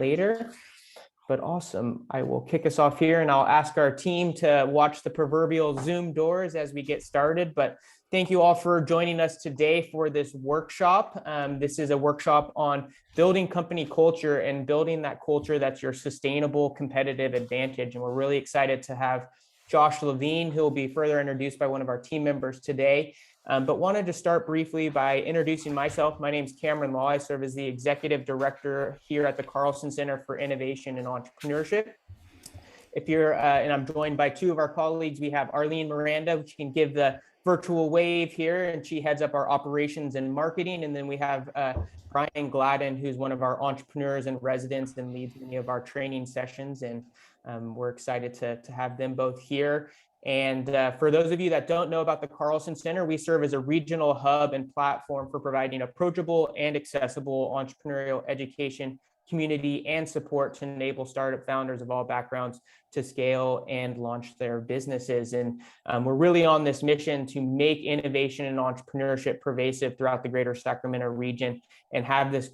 later. But awesome. I will kick us off here and I'll ask our team to watch the proverbial Zoom doors as we get started. But thank you all for joining us today for this workshop. This is a workshop on building company culture and building that culture that's your sustainable competitive advantage. And we're really excited to have Josh Levine, who will be further introduced by one of our team members today. But wanted to start briefly by introducing myself. My name is Cameron Law. I serve as the Executive Director here at the Carlson Center for Innovation and Entrepreneurship. And I'm joined by two of our colleagues. We have Arlene Miranda, which can give the virtual wave here, and she heads up our operations and marketing. And then we have Brian Gladden, who's one of our entrepreneurs and residents and leads many of our training sessions. And we're excited to have them both here. And for those of you that don't know about the Carlson Center, we serve as a regional hub and platform for providing approachable and accessible entrepreneurial education, community, and support to enable startup founders of all backgrounds to scale and launch their businesses. And we're really on this mission to make innovation and entrepreneurship pervasive throughout the greater Sacramento region and have this,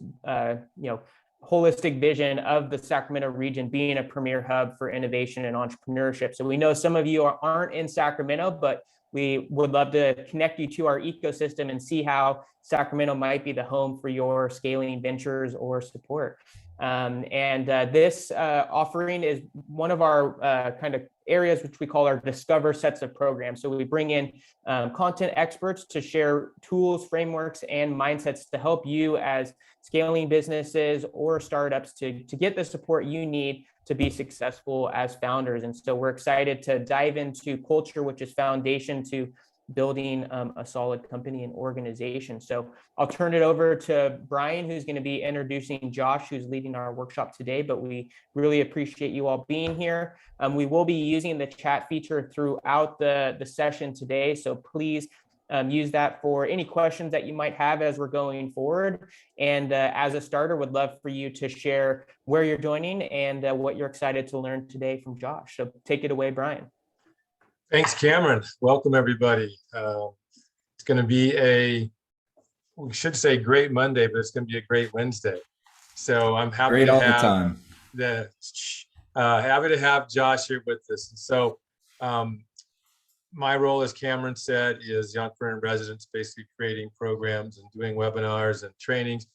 holistic vision of the Sacramento region being a premier hub for innovation and entrepreneurship. So we know some of you aren't in Sacramento, but we would love to connect you to our ecosystem and see how Sacramento might be the home for your scaling ventures or support. This offering is one of our kind of areas which we call our Discover sets of programs. So we bring in content experts to share tools, frameworks, and mindsets to help you as scaling businesses or startups to get the support you need to be successful as founders. And so we're excited to dive into culture, which is foundation to building a solid company and organization. So I'll turn it over to Brian, who's going to be introducing Josh, who's leading our workshop today, but we really appreciate you all being here. We will be using the chat feature throughout the session today, so please use that for any questions that you might have as we're going forward. And as a starter, would love for you to share where you're joining and what you're excited to learn today from Josh. So take it away, Brian. Thanks, Cameron. Welcome, everybody. It's going to be we should say great Monday, but it's going to be a great Wednesday. So I'm happy great to all have the time. Happy to have Josh here with us. So my role, as Cameron said, is the entrepreneur in residence, basically creating programs and doing webinars and trainings.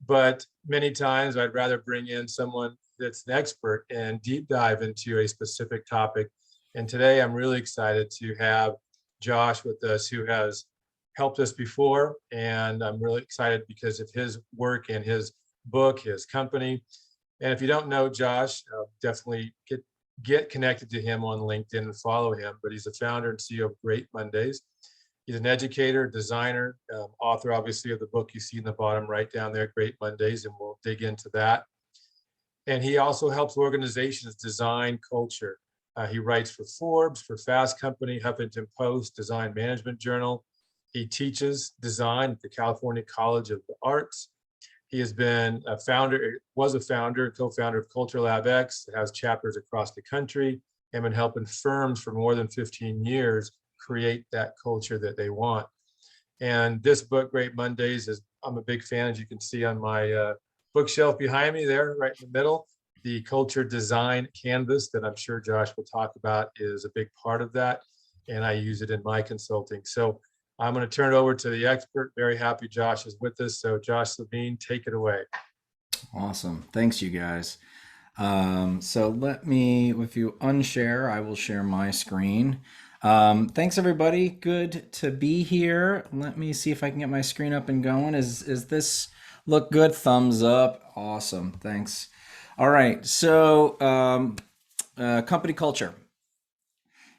But many times I'd rather bring in someone that's an expert and deep dive into a specific topic. And today I'm really excited to have Josh with us, who has helped us before. And I'm really excited because of his work and his book, his company. And if you don't know Josh, definitely get connected to him on LinkedIn and follow him. But he's the founder and CEO of Great Mondays. He's an educator, designer, author, obviously, of the book you see in the bottom right down there, Great Mondays, and we'll dig into that. And he also helps organizations design culture. He writes for Forbes, for Fast Company, Huffington Post, Design Management Journal. He teaches design at the California College of the Arts. He has been a founder, was a founder, co-founder of CULTURE LABx, that has chapters across the country, and been helping firms for more than 15 years create that culture that they want. And this book, Great Mondays, I'm a big fan, as you can see on my bookshelf behind me there, right in the middle. The culture design canvas that I'm sure Josh will talk about is a big part of that, and I use it in my consulting. So I'm going to turn it over to the expert. Very happy Josh is with us. So Josh Levine, take it away. Awesome. Thanks, you guys. So let me, if you unshare, I will share my screen. Thanks, everybody. Good to be here. Let me see if I can get my screen up and going. Is this look good? Thumbs up. Awesome. Thanks. All right, so company culture.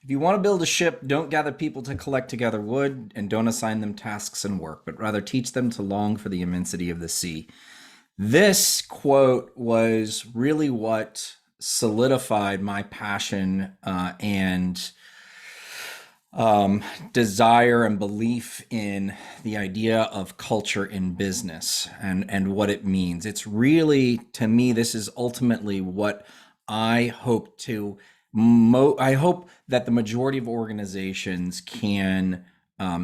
If you want to build a ship, don't gather people to collect together wood, and don't assign them tasks and work, but rather teach them to long for the immensity of the sea. This quote was really what solidified my passion and desire and belief in the idea of culture in business and what it means. It's really, to me, this is ultimately what I hope to, I hope that the majority of organizations can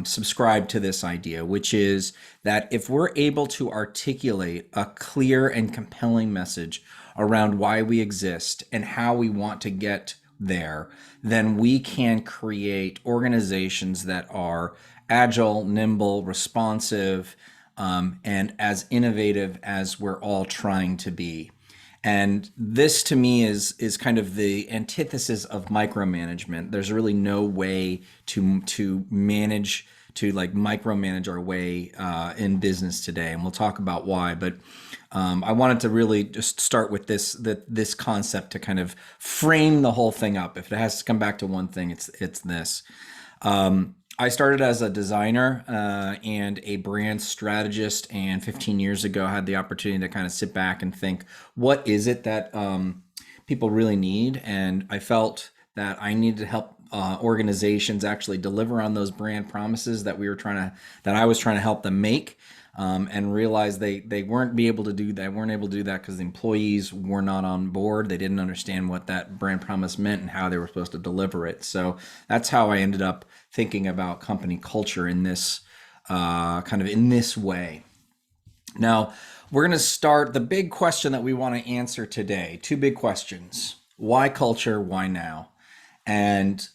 subscribe to this idea, which is that if we're able to articulate a clear and compelling message around why we exist and how we want to get there, then we can create organizations that are agile, nimble, responsive, and as innovative as we're all trying to be. And this to me is kind of the antithesis of micromanagement. There's really no way to manage, to like micromanage our way in business today, and we'll talk about why. But I wanted to really just start with this concept to kind of frame the whole thing up. If it has to come back to one thing, it's this. I started as a designer and a brand strategist, and 15 years ago had the opportunity to kind of sit back and think, what is it that people really need? And I felt that I needed to help organizations actually deliver on those brand promises that I was trying to help them make. And realized they weren't able to do that because the employees were not on board. They didn't understand what that brand promise meant and how they were supposed to deliver it. So that's how I ended up thinking about company culture in this in this way. Now, we're going to start the big question that we want to answer today. Two big questions. Why culture? Why now? And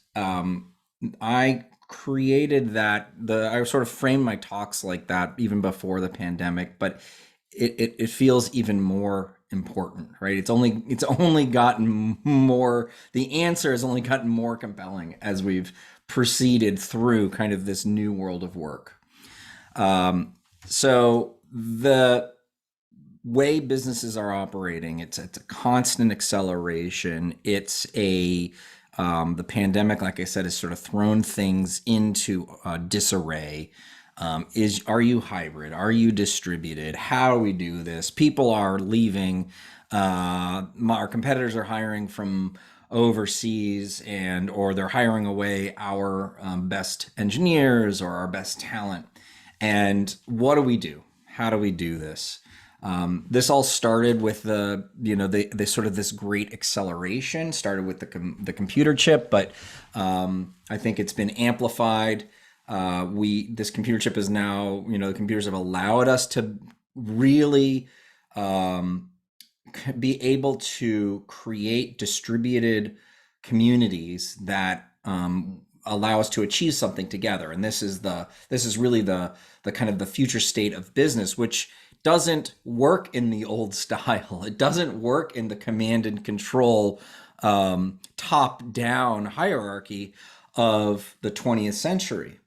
I created that. I sort of framed my talks like that even before the pandemic, but it feels even more important, right? It's only gotten more, the answer has only gotten more compelling as we've proceeded through kind of this new world of work. So the way businesses are operating, it's a constant acceleration. The pandemic, like I said, has sort of thrown things into disarray. Are you hybrid? Are you distributed? How do we do this? People are leaving. Our competitors are hiring from overseas, or they're hiring away our best engineers or our best talent. And what do we do? How do we do this? This all started with the sort of this great acceleration. Started with the computer chip, but I think it's been amplified. This computer chip is now, the computers have allowed us to really be able to create distributed communities that allow us to achieve something together. And this is really the kind of the future state of business, which doesn't work in the old style. It doesn't work in the command and control top-down hierarchy of the 20th century.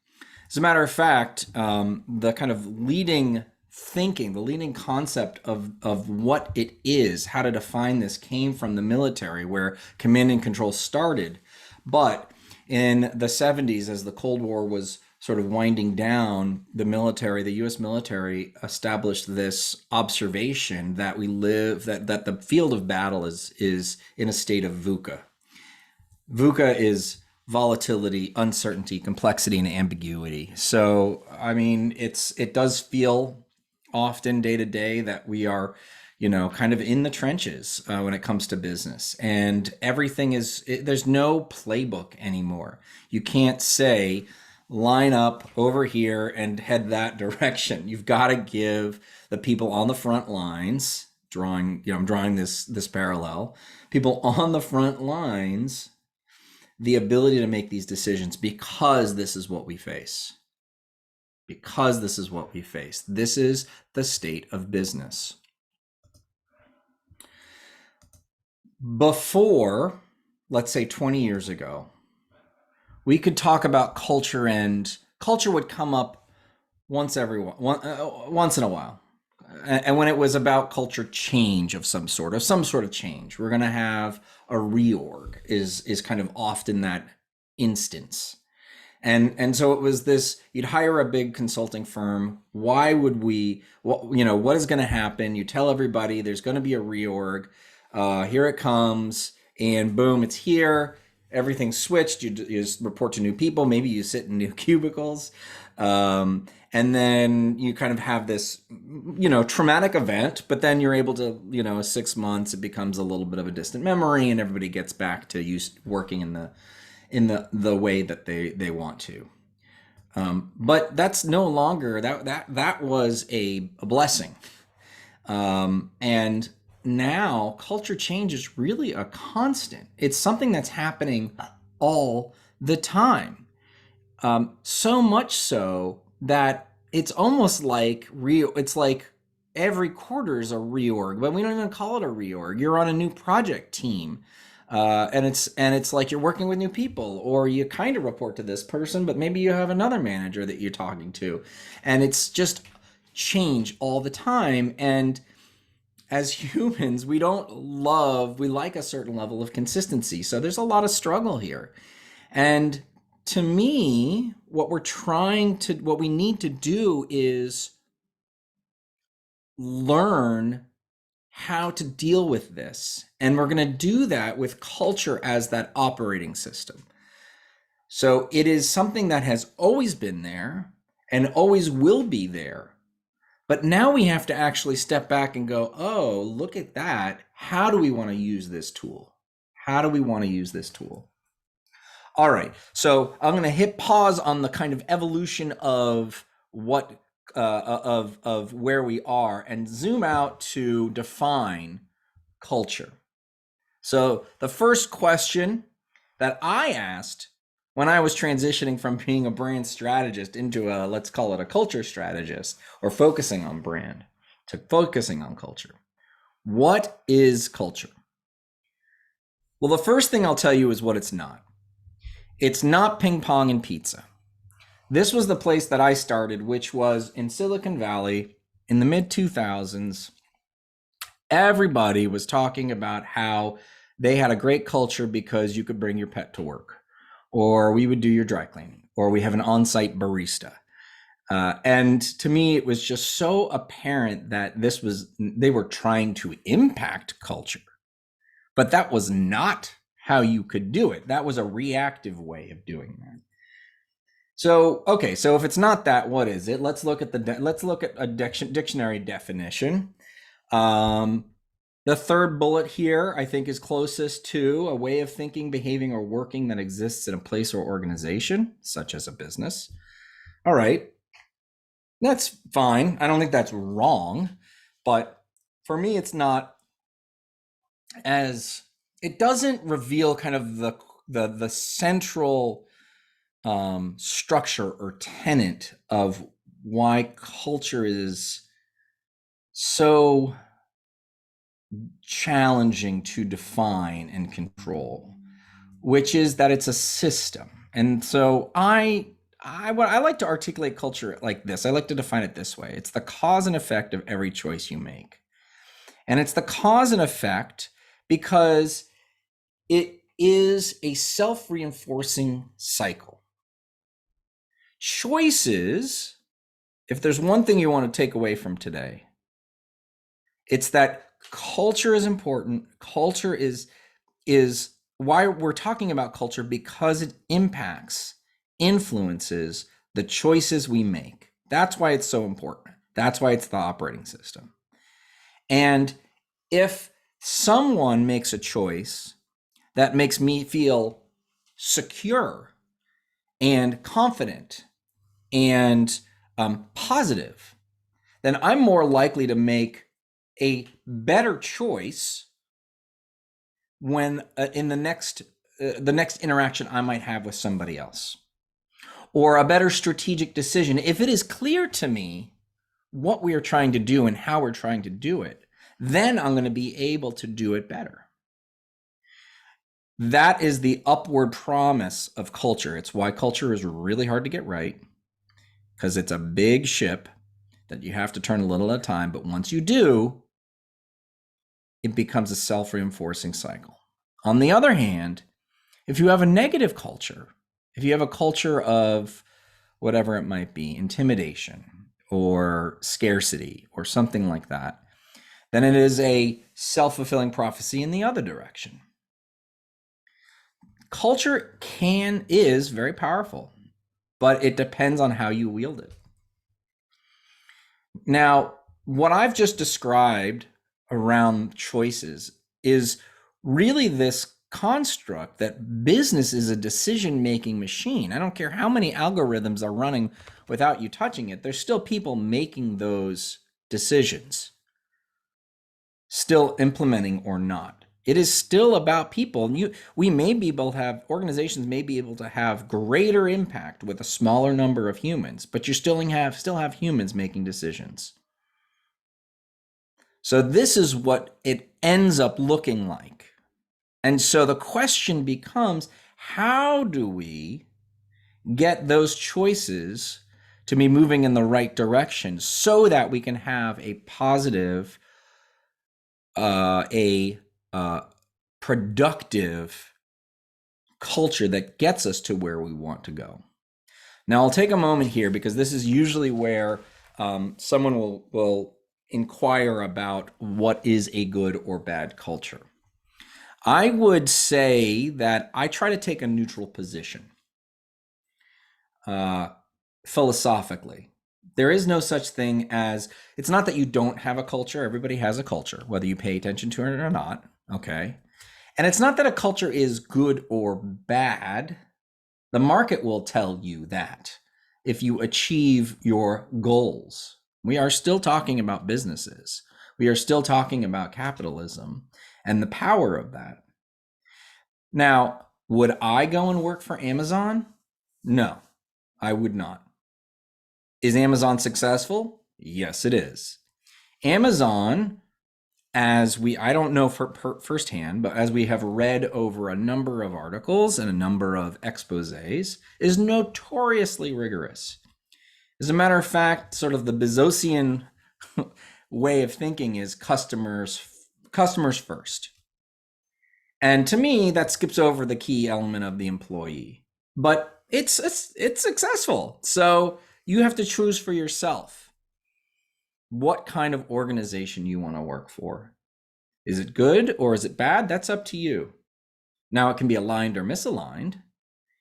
As a matter of fact, the kind of leading thinking, the leading concept of what it is, how to define this, came from the military, where command and control started. But in the 70s, as the Cold War was sort of winding down, the U.S. military established this observation that that the field of battle is in a state of VUCA. VUCA is volatility, uncertainty, complexity, and ambiguity. So, I mean, it does feel often day to day that we are, kind of in the trenches when it comes to business, and everything there's no playbook anymore. You can't say, line up over here and head that direction. You've got to give the people on the front lines, I'm drawing this parallel, people on the front lines, the ability to make these decisions, because this is what we face. This is the state of business. Before, let's say 20 years ago, we could talk about culture, and culture would come up once in a while. And when it was about culture change of some sort of change, we're going to have a reorg is kind of often that instance. And so it was this, you'd hire a big consulting firm. Why would what is going to happen? You tell everybody there's going to be a reorg. Here it comes, and boom, it's here. Everything's switched. You just report to new people. Maybe you sit in new cubicles. And then you kind of have this, traumatic event, but then you're able to, 6 months, it becomes a little bit of a distant memory, and everybody gets back to working in the way that they want to. But that's no longer that was a blessing. And now culture change is really a constant. It's something that's happening all the time. So much so that it's almost like it's like every quarter is a reorg, but we don't even call it a reorg. You're on a new project team. And it's like you're working with new people, or you kind of report to this person, but maybe you have another manager that you're talking to, and it's just change all the time. And as humans, we like a certain level of consistency. So there's a lot of struggle here. And to me, what we need to do is learn how to deal with this. And we're going to do that with culture as that operating system. So it is something that has always been there and always will be there. But now we have to actually step back and go, oh, look at that. How do we want to use this tool? How do we want to use this tool? All right. So I'm going to hit pause on the kind of evolution of what of where we are and zoom out to define culture. So the first question that I asked when I was transitioning from being a brand strategist into let's call it a culture strategist, or focusing on brand to focusing on culture. What is culture? Well, the first thing I'll tell you is what it's not. It's not ping pong and pizza. This was the place that I started, which was in Silicon Valley in the mid 2000s. Everybody was talking about how they had a great culture because you could bring your pet to work, or we would do your dry cleaning, or we have an on-site barista. And to me, it was just so apparent that they were trying to impact culture, but that was not how you could do it. That was a reactive way of doing that. So, okay, so if it's not that, what is it? Let's look at a dictionary definition. The third bullet here, I think, is closest to a way of thinking, behaving, or working that exists in a place or organization, such as a business. All right, that's fine. I don't think that's wrong, but for me, it's not it doesn't reveal kind of the central structure or tenet of why culture is so challenging to define and control, which is that it's a system. And so I like to articulate culture like this. I like to define it this way. It's the cause and effect of every choice you make. And it's the cause and effect because it is a self-reinforcing cycle. Choices, if there's one thing you want to take away from today, it's that culture is important. Culture is why we're talking about culture, because it impacts, influences the choices we make. That's why it's so important. That's why it's the operating system. And if someone makes a choice that makes me feel secure and confident and positive, then I'm more likely to make a better choice when in the next interaction I might have with somebody else, or a better strategic decision. If it is clear to me what we are trying to do and how we're trying to do it, then I'm going to be able to do it better. That is the upward promise of culture. It's why culture is really hard to get right, because it's a big ship that you have to turn a little at a time. But once you do, it becomes a self-reinforcing cycle. On the other hand, if you have a negative culture, if you have a culture of whatever it might be, intimidation or scarcity or something like that, then it is a self-fulfilling prophecy in the other direction. Culture is very powerful, but it depends on how you wield it. Now, what I've just described around choices is really this construct that business is a decision-making machine. I don't care how many algorithms are running without you touching it. There's still people making those decisions, still implementing or not. It is still about people. And we may be able to have, organizations may be able to have greater impact with a smaller number of humans, but you still have humans making decisions. So this is what it ends up looking like. And so the question becomes, how do we get those choices to be moving in the right direction so that we can have a positive, productive culture that gets us to where we want to go? Now, I'll take a moment here because this is usually where someone will inquire about what is a good or bad culture. I would say that I try to take a neutral position. Philosophically, there is no such thing as, it's not that you don't have a culture. Everybody has a culture, whether you pay attention to it or not. Okay. And it's not that a culture is good or bad. The market will tell you that if you achieve your goals. We are still talking about businesses. We are still talking about capitalism and the power of that. Now, would I go and work for Amazon? No, I would not. Is Amazon successful? Yes, it is. Amazon, I don't know firsthand, but as we have read over a number of articles and a number of exposés, is notoriously rigorous. As a matter of fact, sort of the Bezosian way of thinking is customers first. And to me, that skips over the key element of the employee. But it's successful. So you have to choose for yourself what kind of organization you want to work for. Is it good or is it bad? That's up to you. Now, it can be aligned or misaligned.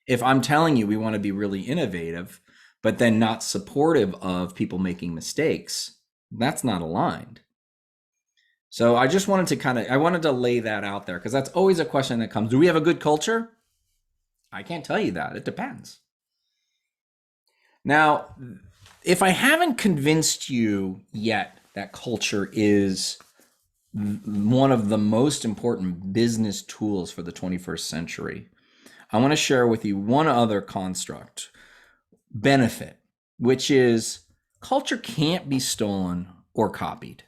If I'm telling you we want to be really innovative, but then not supportive of people making mistakes, that's not aligned. So I just wanted to lay that out there because that's always a question that comes. Do we have a good culture? I can't tell you that. It depends. Now, if I haven't convinced you yet that culture is one of the most important business tools for the 21st century, I want to share with you one other benefit, which is culture can't be stolen or copied.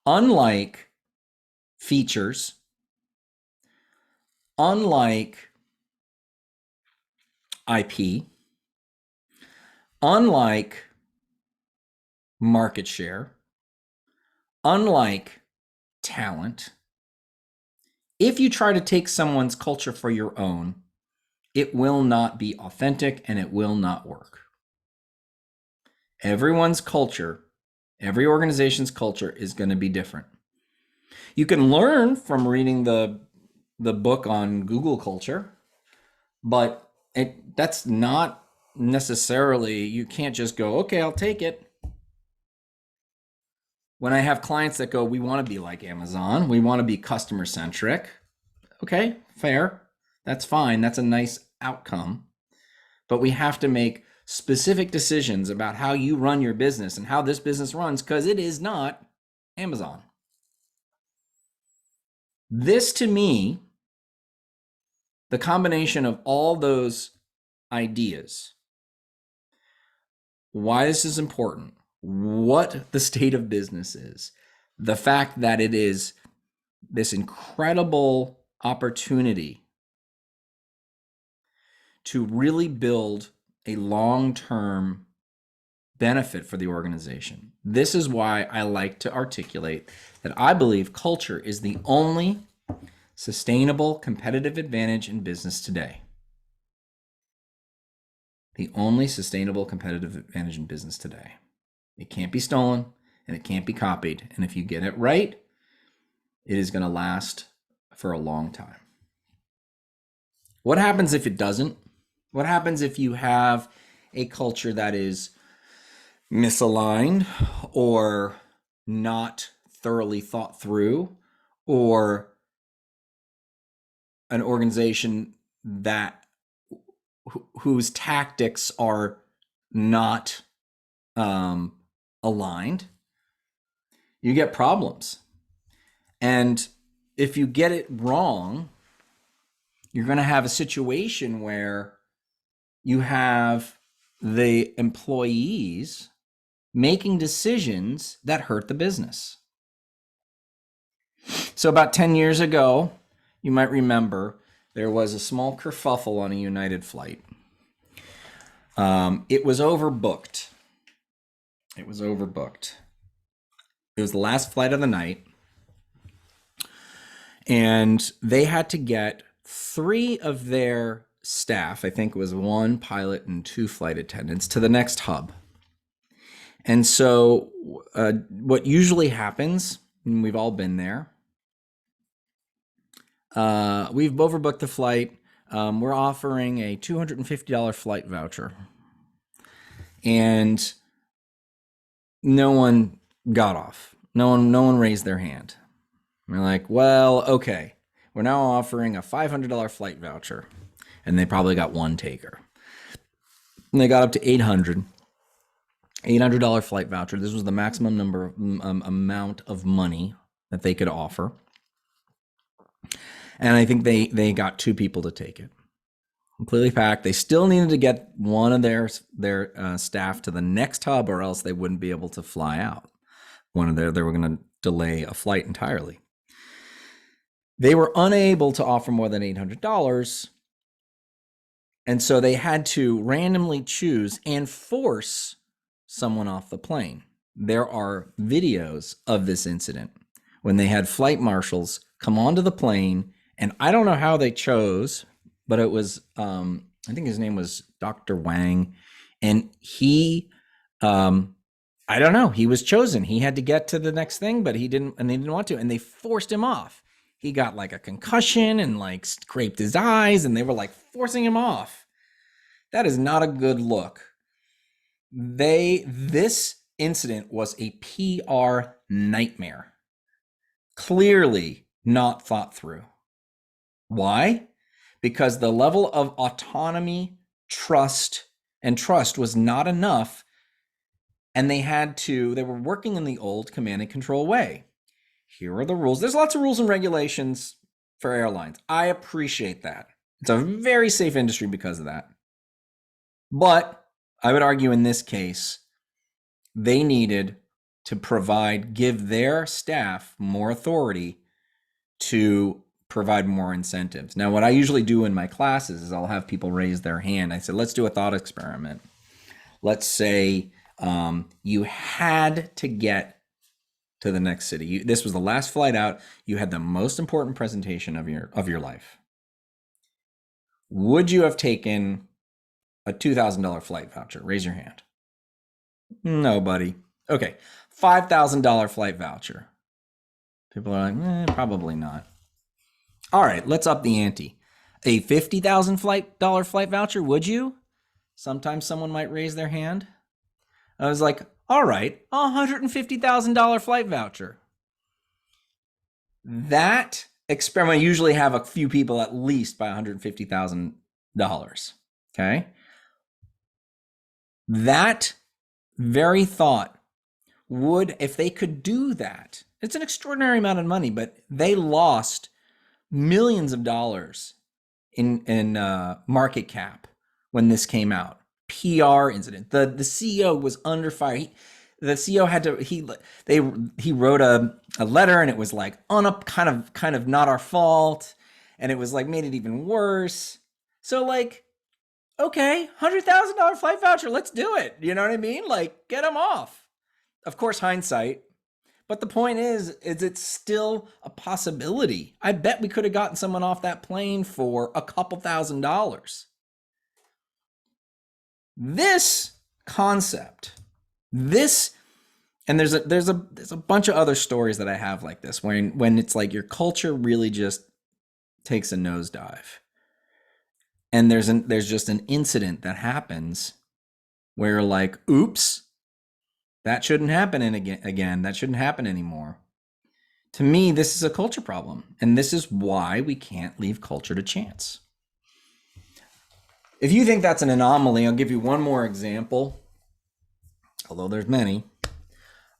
Unlike features, unlike IP, unlike market share, unlike talent, if you try to take someone's culture for your own, it will not be authentic and it will not work. Everyone's culture, every organization's culture is going to be different. You can learn from reading the book on Google culture, but that's not necessarily, you can't just go, okay, I'll take it. When I have clients that go, we want to be like Amazon, we want to be customer centric. Okay, fair. That's fine. That's a nice outcome. But we have to make specific decisions about how you run your business and how this business runs, because it is not Amazon. This, to me, the combination of all those ideas, why this is important, what the state of business is, the fact that it is this incredible opportunity to really build a long-term benefit for the organization. This is why I like to articulate that I believe culture is the only sustainable competitive advantage in business today. The only sustainable competitive advantage in business today. It can't be stolen and it can't be copied. And if you get it right, it is going to last for a long time. What happens if it doesn't? What happens if you have a culture that is misaligned or not thoroughly thought through or an organization that whose tactics are not aligned, you get problems. And if you get it wrong, you're going to have a situation where you have the employees making decisions that hurt the business. So about 10 years ago, you might remember, there was a small kerfuffle on a United flight. It was overbooked. It was the last flight of the night. And they had to get 3 of their staff, I think it was 1 pilot and 2 flight attendants, to the next hub. And so what usually happens, and we've all been there, we've overbooked the flight. We're offering a $250 flight voucher. And no one got off. No one raised their hand. We're like, well, okay, we're now offering a $500 flight voucher. And they probably got 1 taker. And they got up to $800 flight voucher. This was the maximum amount of money that they could offer. And I think they got 2 people to take it. Completely packed. They still needed to get one of their staff to the next hub, or else they wouldn't be able to fly out. They were going to delay a flight entirely. They were unable to offer more than $800. And so they had to randomly choose and force someone off the plane. There are videos of this incident when they had flight marshals come onto the plane, and I don't know how they chose, but it was, I think his name was Dr. Wang, and he, I don't know, he was chosen. He had to get to the next thing, but he didn't want to, and they forced him off. He got like a concussion and like scraped his eyes, and they were like forcing him off. That is not a good look. This incident was a PR nightmare. Clearly not thought through. Why? Because the level of autonomy, trust was not enough, and they were working in the old command and control way. Here are the rules. There's lots of rules and regulations for airlines. I appreciate that. It's a very safe industry because of that. But I would argue in this case, they needed to give their staff more authority to provide more incentives. Now, what I usually do in my classes is I'll have people raise their hand. I said, let's do a thought experiment. Let's say you had to get to the next city. This was the last flight out. You had the most important presentation of your life. Would you have taken a $2,000 flight voucher? Raise your hand. Nobody. Okay, $5,000 flight voucher. People are like, probably not. All right, let's up the ante. A $50,000 flight voucher, would you? Sometimes someone might raise their hand. I was like, all right, $150,000 flight voucher. That experiment, I usually have a few people at least by $150,000. Okay. That very thought would, if they could do that, it's an extraordinary amount of money, but they lost millions of dollars in market cap when this came out. PR incident. The CEO was under fire. The CEO had to, he wrote a letter, and it was like kind of not our fault, and it was like made it even worse. So like, okay, $100,000 flight voucher, let's do it. You know what I mean? Like, get them off. Of course, hindsight. But the point is it's still a possibility. I bet we could have gotten someone off that plane for a couple $1,000s. This concept, and there's a bunch of other stories that I have like this, when it's like your culture really just takes a nosedive, and there's just an incident that happens where you're like, oops, that shouldn't happen again. That shouldn't happen anymore. To me, this is a culture problem, and this is why we can't leave culture to chance. If you think that's an anomaly, I'll give you one more example, although there's many.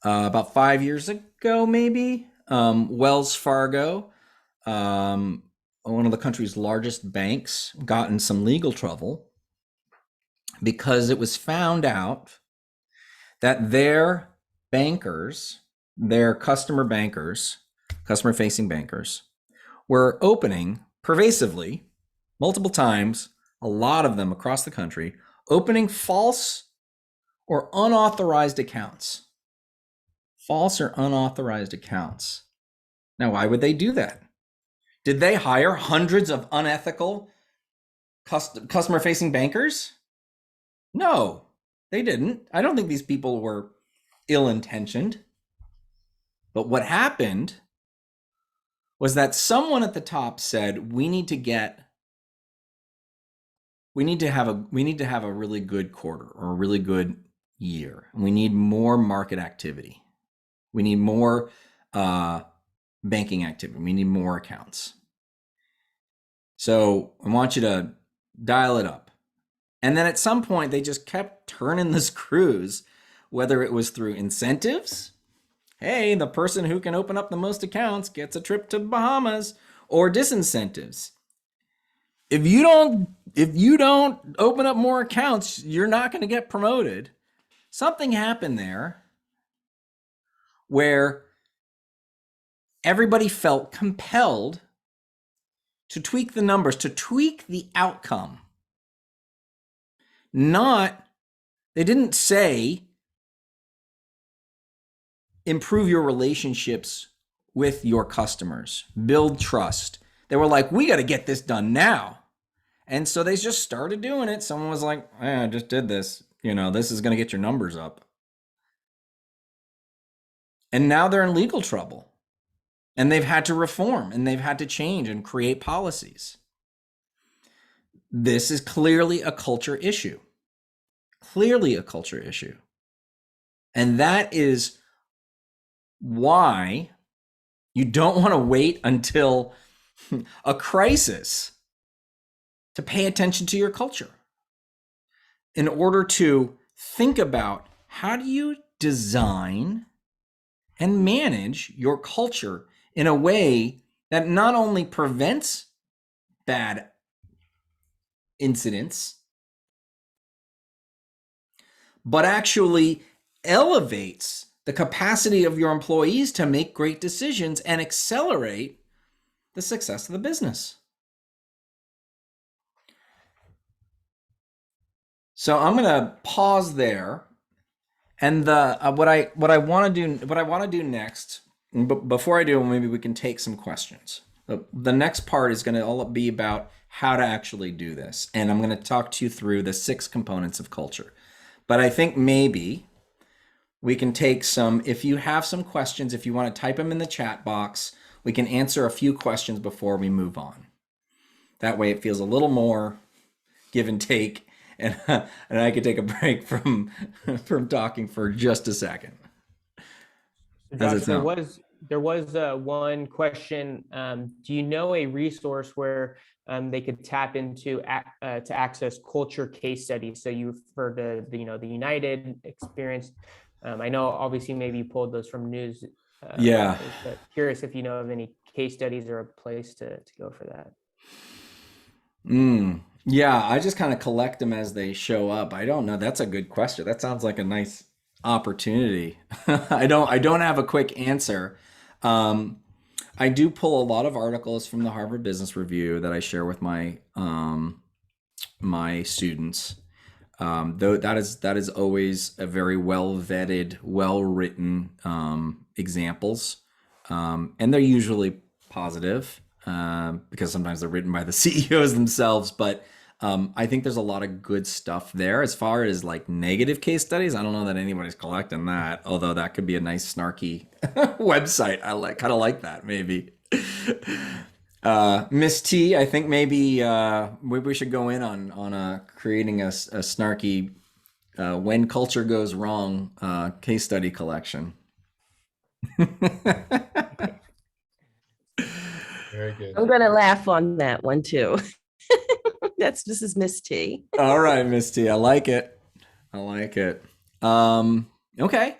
About 5 years ago, maybe, Wells Fargo, one of the country's largest banks, got in some legal trouble because it was found out that their bankers, their customer-facing bankers, were opening pervasively, multiple times, a lot of them across the country, opening false or unauthorized accounts. False or unauthorized accounts. Now, why would they do that? Did they hire hundreds of unethical customer-facing bankers? No, they didn't. I don't think these people were ill-intentioned. But what happened was that someone at the top said, we need to have a really good quarter or a really good year. We need more market activity. We need more banking activity. We need more accounts. So I want you to dial it up. And then at some point, they just kept turning the screws, whether it was through incentives. Hey, the person who can open up the most accounts gets a trip to Bahamas, or disincentives. If you don't open up more accounts, you're not going to get promoted. Something happened there where everybody felt compelled to tweak the numbers, to tweak the outcome. They didn't say, improve your relationships with your customers, build trust. They were like, we got to get this done now. And so they just started doing it. Someone was like, I just did this. This is going to get your numbers up. And now they're in legal trouble. And they've had to reform, and they've had to change and create policies. This is clearly a culture issue. Clearly a culture issue. And that is why you don't want to wait until a crisis to pay attention to your culture. In order to think about, how do you design and manage your culture in a way that not only prevents bad incidents, but actually elevates the capacity of your employees to make great decisions and accelerate the success of the business. So I'm going to pause there, and what I want to do next. But before I do, maybe we can take some questions. The next part is going to all be about how to actually do this, and I'm going to talk to you through the 6 components of culture. But I think maybe we can take some. If you have some questions, if you want to type them in the chat box, we can answer a few questions before we move on. That way, it feels a little more give and take. And I could take a break from talking for just a second. Josh, there was one question. Do you know a resource where they could tap into to access culture case studies? So you've heard the United experience. I know obviously maybe you pulled those from news. Yeah. But curious if you know of any case studies or a place to go for that. Yeah, I just kind of collect them as they show up. I don't know. That's a good question. That sounds like a nice opportunity. I don't have a quick answer. I do pull a lot of articles from the Harvard Business Review that I share with my my students. Though that is always a very well vetted, well written examples, and they're usually positive because sometimes they're written by the CEOs themselves. But I think there's a lot of good stuff there. As far as like negative case studies, I don't know that anybody's collecting that, although that could be a nice snarky website. I kind of like that maybe. Miss T, I think maybe we should go in on creating a snarky when culture goes wrong case study collection. Very good. I'm going to laugh on that one too. This is Miss T. All right, Miss T. I like it. I like it. Okay.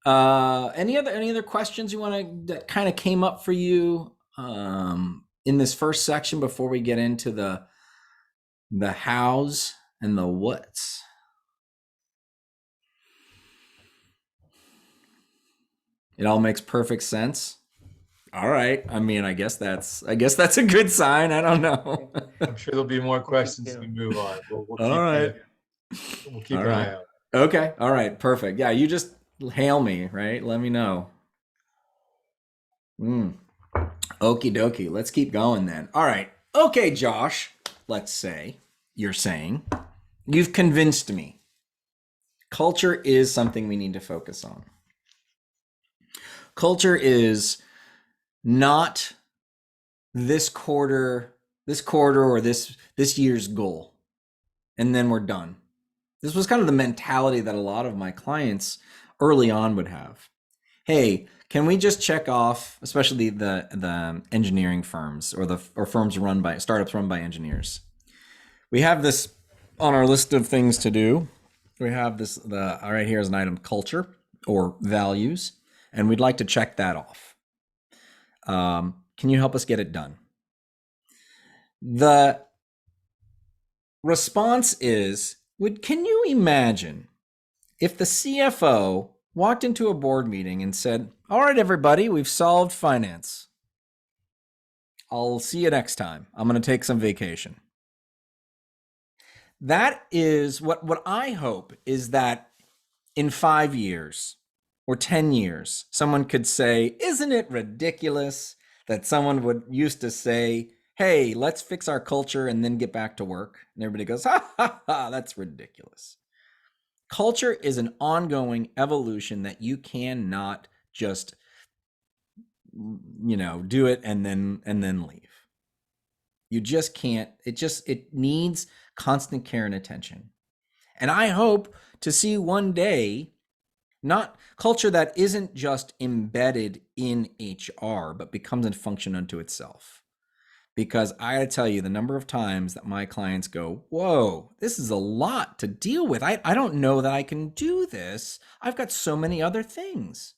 Any other questions you want to that kind of came up for you in this first section before we get into the hows and the whats? It all makes perfect sense. All right. I mean, I guess that's a good sign. I don't know. I'm sure there'll be more questions as we move on. We'll keep, All right. We'll keep All an right. eye out. Okay. All right. Perfect. Yeah. You just hail me, right? Let me know. Okie dokie. Let's keep going then. All right. Okay, Josh. Let's say you're saying you've convinced me. Culture is something we need to focus on. Culture is not this quarter or this year's goal, and then we're done. This was kind of the mentality that a lot of my clients early on would have. Hey, can we just check off, especially the engineering firms or firms startups run by engineers? We have this on our list of things to do. We have all right, here's an item, culture or values, and we'd like to check that off. Can you help us get it done? The response is, can you imagine if the CFO walked into a board meeting and said, all right, everybody, we've solved finance. I'll see you next time. I'm going to take some vacation. That is what I hope is that in 5 years or 10 years, someone could say, isn't it ridiculous that someone would used to say, hey, let's fix our culture and then get back to work. And everybody goes, ha, ha, ha, that's ridiculous. Culture is an ongoing evolution that you cannot just, do it and then leave. You just can't. It needs constant care and attention. And I hope to see one day not culture that isn't just embedded in HR, but becomes a function unto itself. Because I gotta tell you, the number of times that my clients go, whoa, this is a lot to deal with. I don't know that I can do this. I've got so many other things.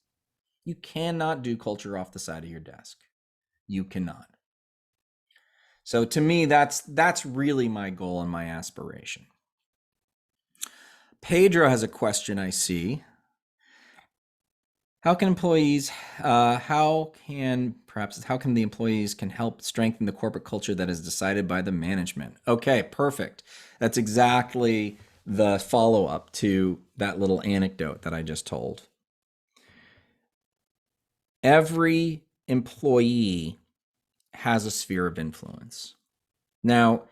You cannot do culture off the side of your desk. You cannot. So to me, that's really my goal and my aspiration. Pedro has a question I see. How can the employees can help strengthen the corporate culture that is decided by the management? Okay, perfect. That's exactly the follow-up to that little anecdote that I just told. Every employee has a sphere of influence. Now,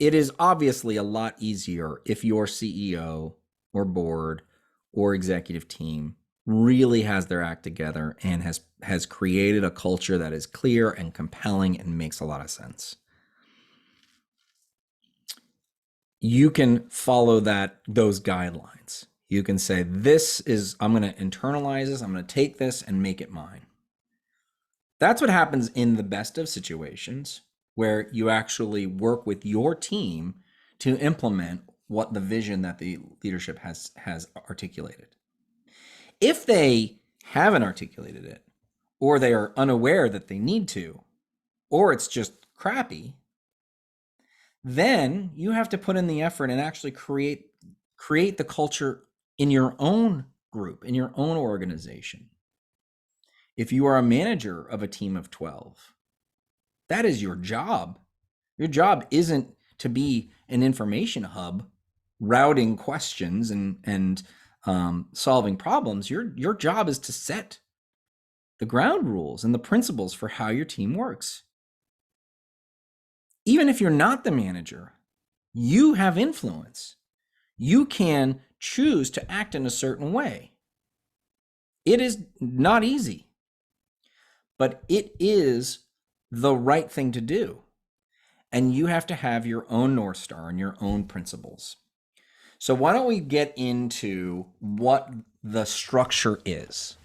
it is obviously a lot easier if your CEO or board or executive team really has their act together and has created a culture that is clear and compelling and makes a lot of sense. You can follow those guidelines. You can say, I'm going to internalize this, I'm going to take this and make it mine. That's what happens in the best of situations, where you actually work with your team to implement what the vision that the leadership has articulated. If they haven't articulated it, or they are unaware that they need to, or it's just crappy, then you have to put in the effort and actually create the culture in your own group, in your own organization. If you are a manager of a team of 12, that is your job. Your job isn't to be an information hub, routing questions and solving problems. Your job is to set the ground rules and the principles for how your team works. Even if you're not the manager, you have influence. You can choose to act in a certain way. It is not easy, but it is the right thing to do. And you have to have your own North Star and your own principles. So why don't we get into what the structure is?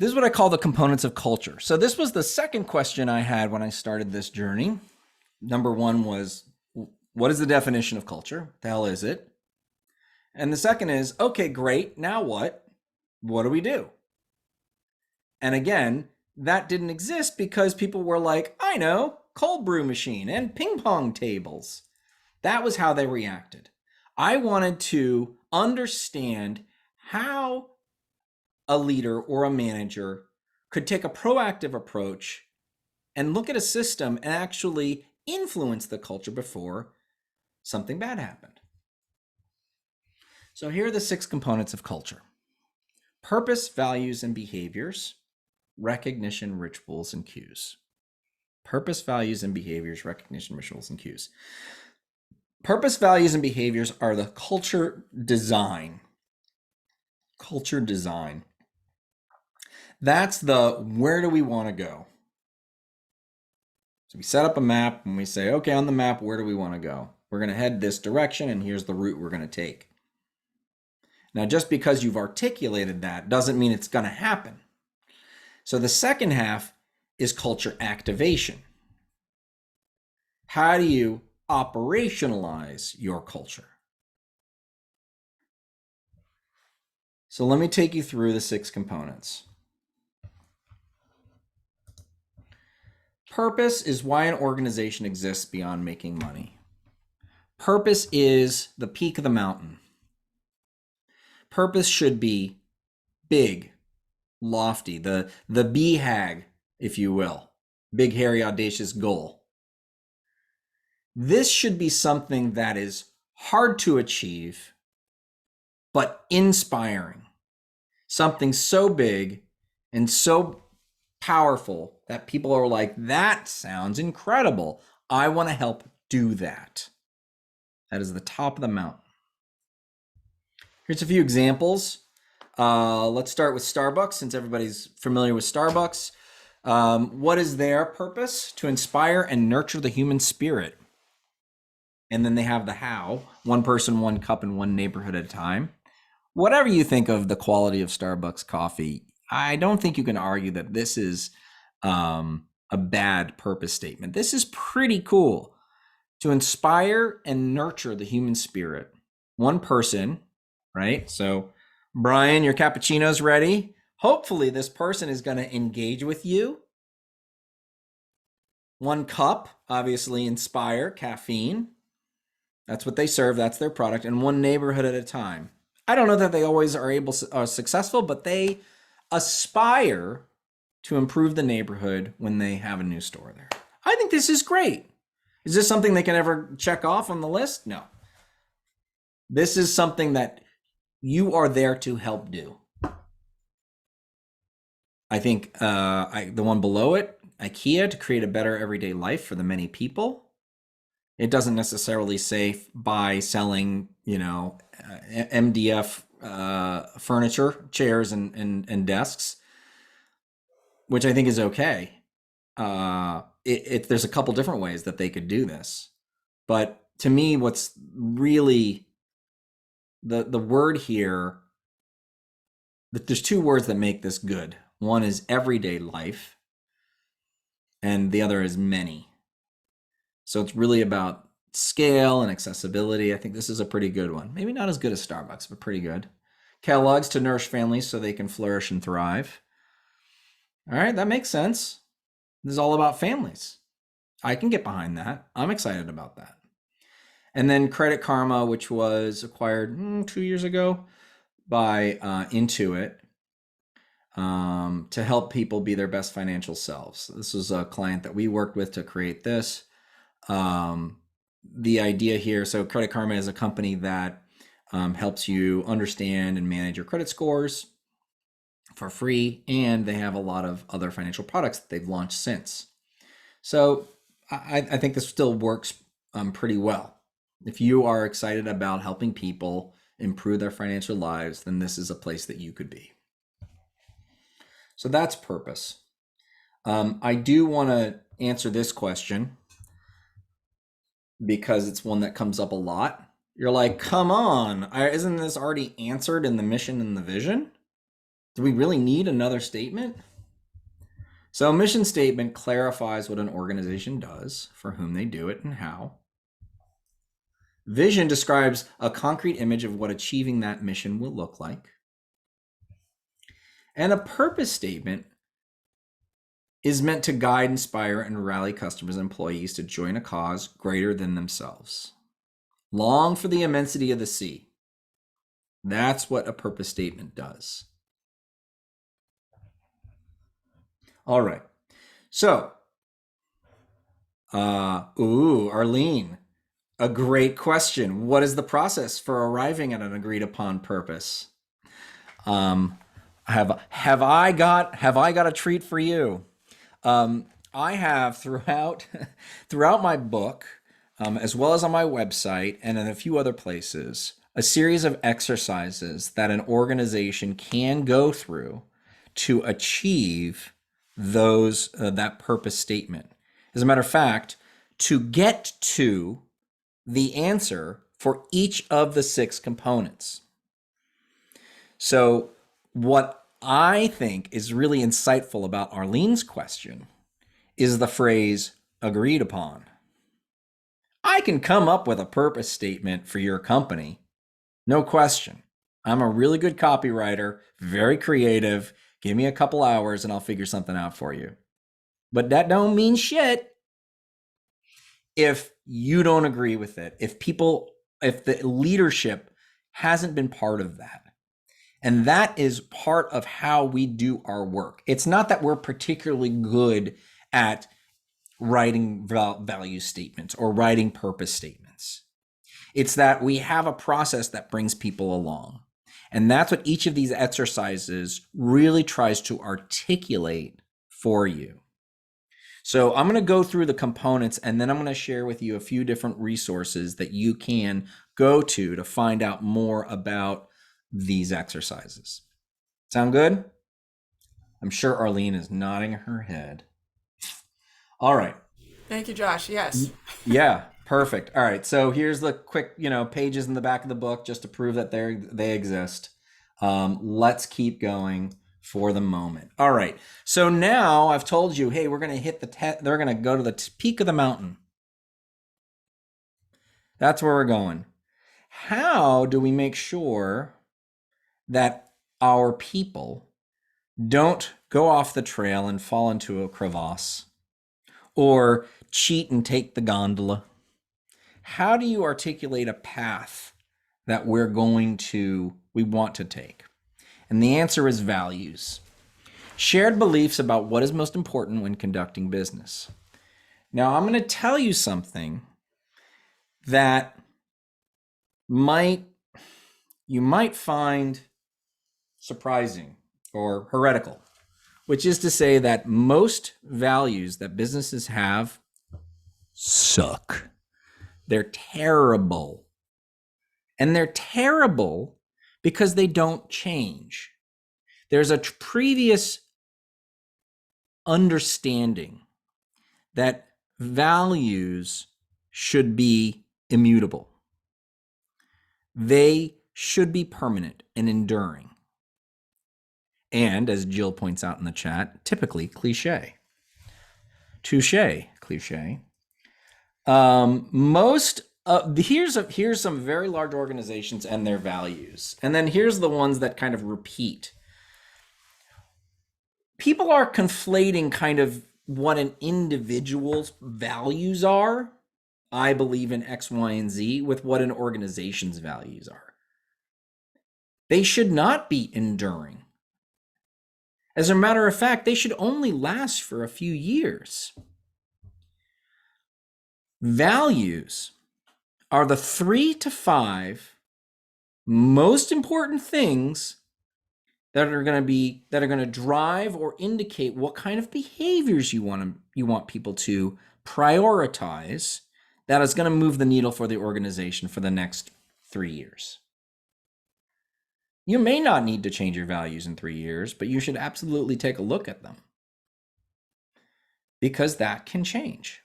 This is what I call the components of culture. So this was the second question I had when I started this journey. Number one was, what is the definition of culture? The hell is it? And the second is, okay, great. Now what? What do we do? And again, that didn't exist because people were like, I know, cold brew machine and ping pong tables. That was how they reacted. I wanted to understand how a leader or a manager could take a proactive approach and look at a system and actually influence the culture before something bad happened. So here are the 6 components of culture: purpose, values, and behaviors, recognition, rituals, and cues. Purpose, values, and behaviors, recognition, rituals, and cues. Purpose, values, and behaviors are the culture design. Culture design. That's the where do we want to go? So we set up a map and we say, okay, on the map, where do we want to go? We're going to head this direction and here's the route we're going to take. Now, just because you've articulated that doesn't mean it's going to happen. So the second half is culture activation. How do you operationalize your culture? So let me take you through the 6 components. Purpose is why an organization exists beyond making money. Purpose is the peak of the mountain. Purpose should be big, lofty, the BHAG, if you will, big, hairy, audacious goal. This should be something that is hard to achieve, but inspiring. Something so big and so powerful that people are like, that sounds incredible. I want to help do that. That is the top of the mountain. Here's a few examples. Let's start with Starbucks, since everybody's familiar with Starbucks. What is their purpose? To inspire and nurture the human spirit. And then they have the how: one person, one cup, and one neighborhood at a time. Whatever you think of the quality of Starbucks coffee, I don't think you can argue that this is a bad purpose statement. This is pretty cool. To inspire and nurture the human spirit. One person, right? So, Brian, your cappuccino's ready. Hopefully this person is going to engage with you. One cup, obviously inspire, caffeine. That's what they serve. That's their product. And one neighborhood at a time. I don't know that they always are successful, but they aspire to improve the neighborhood when they have a new store there. I think this is great. Is this something they can ever check off on the list? No. This is something that you are there to help do. I think the one below it, IKEA, to create a better everyday life for the many people. It doesn't necessarily say by selling, MDF furniture, chairs, and desks, which I think is okay. There's a couple different ways that they could do this, but to me, what's really the word here, that there's 2 words that make this good. One is everyday life, and the other is many. So it's really about scale and accessibility. I think this is a pretty good one. Maybe not as good as Starbucks, but pretty good. Kellogg's, to nourish families so they can flourish and thrive. All right, that makes sense. This is all about families. I can get behind that. I'm excited about that. And then Credit Karma, which was acquired 2 years ago by Intuit, to help people be their best financial selves. This was a client that we worked with to create this. The idea here, so Credit Karma is a company that helps you understand and manage your credit scores for free, and they have a lot of other financial products that they've launched since. So I think this still works pretty well. If you are excited about helping people improve their financial lives, then this is a place that you could be. So that's purpose. I do want to answer this question because it's one that comes up a lot. You're like, come on, isn't this already answered in the mission and the vision? Do we really need another statement? So a mission statement clarifies what an organization does, for whom they do it, and how. Vision describes a concrete image of what achieving that mission will look like. And a purpose statement is meant to guide, inspire, and rally customers and employees to join a cause greater than themselves. Long for the immensity of the sea. That's what a purpose statement does. All right. So, Arlene, a great question. What is the process for arriving at an agreed upon purpose? Have I got a treat for you? I have throughout my book, as well as on my website and in a few other places, a series of exercises that an organization can go through to achieve that purpose statement. As a matter of fact, to get to the answer for each of the 6 components. So what I think is really insightful about Arlene's question is the phrase agreed upon. I can come up with a purpose statement for your company, no question. I'm a really good copywriter, very creative. Give me a couple hours and I'll figure something out for you. But that don't mean shit if you don't agree with it, if the leadership hasn't been part of that. And that is part of how we do our work. It's not that we're particularly good at writing value statements or writing purpose statements. It's that we have a process that brings people along. And that's what each of these exercises really tries to articulate for you. So I'm going to go through the components and then I'm going to share with you a few different resources that you can go to find out more about these exercises. Sound good? I'm sure Arlene is nodding her head. All right. Thank you, Josh. Yes. Yeah, perfect. All right. So here's the quick, pages in the back of the book just to prove that they exist. Let's keep going for the moment. All right. So now I've told you, hey, we're going to hit they're going to go to the peak of the mountain. That's where we're going. How do we make sure that our people don't go off the trail and fall into a crevasse or cheat and take the gondola? How do you articulate a path that we want to take? And the answer is values. Shared beliefs about what is most important when conducting business. Now, I'm going to tell you something that you might find surprising or heretical, which is to say that most values that businesses have suck. They're terrible. And they're terrible because they don't change. There's a previous understanding that values should be immutable. They should be permanent and enduring. And as Jill points out in the chat, typically cliche. Touche, cliche. Here's some very large organizations and their values. And then here's the ones that kind of repeat. People are conflating kind of what an individual's values are. I believe in X, Y, and Z with what an organization's values are. They should not be enduring. As a matter of fact, they should only last for a few years. Values are the 3 to 5 most important things that are going to drive or indicate what kind of behaviors you want people to prioritize that is going to move the needle for the organization for the next 3 years. You may not need to change your values in 3 years, but you should absolutely take a look at them because that can change.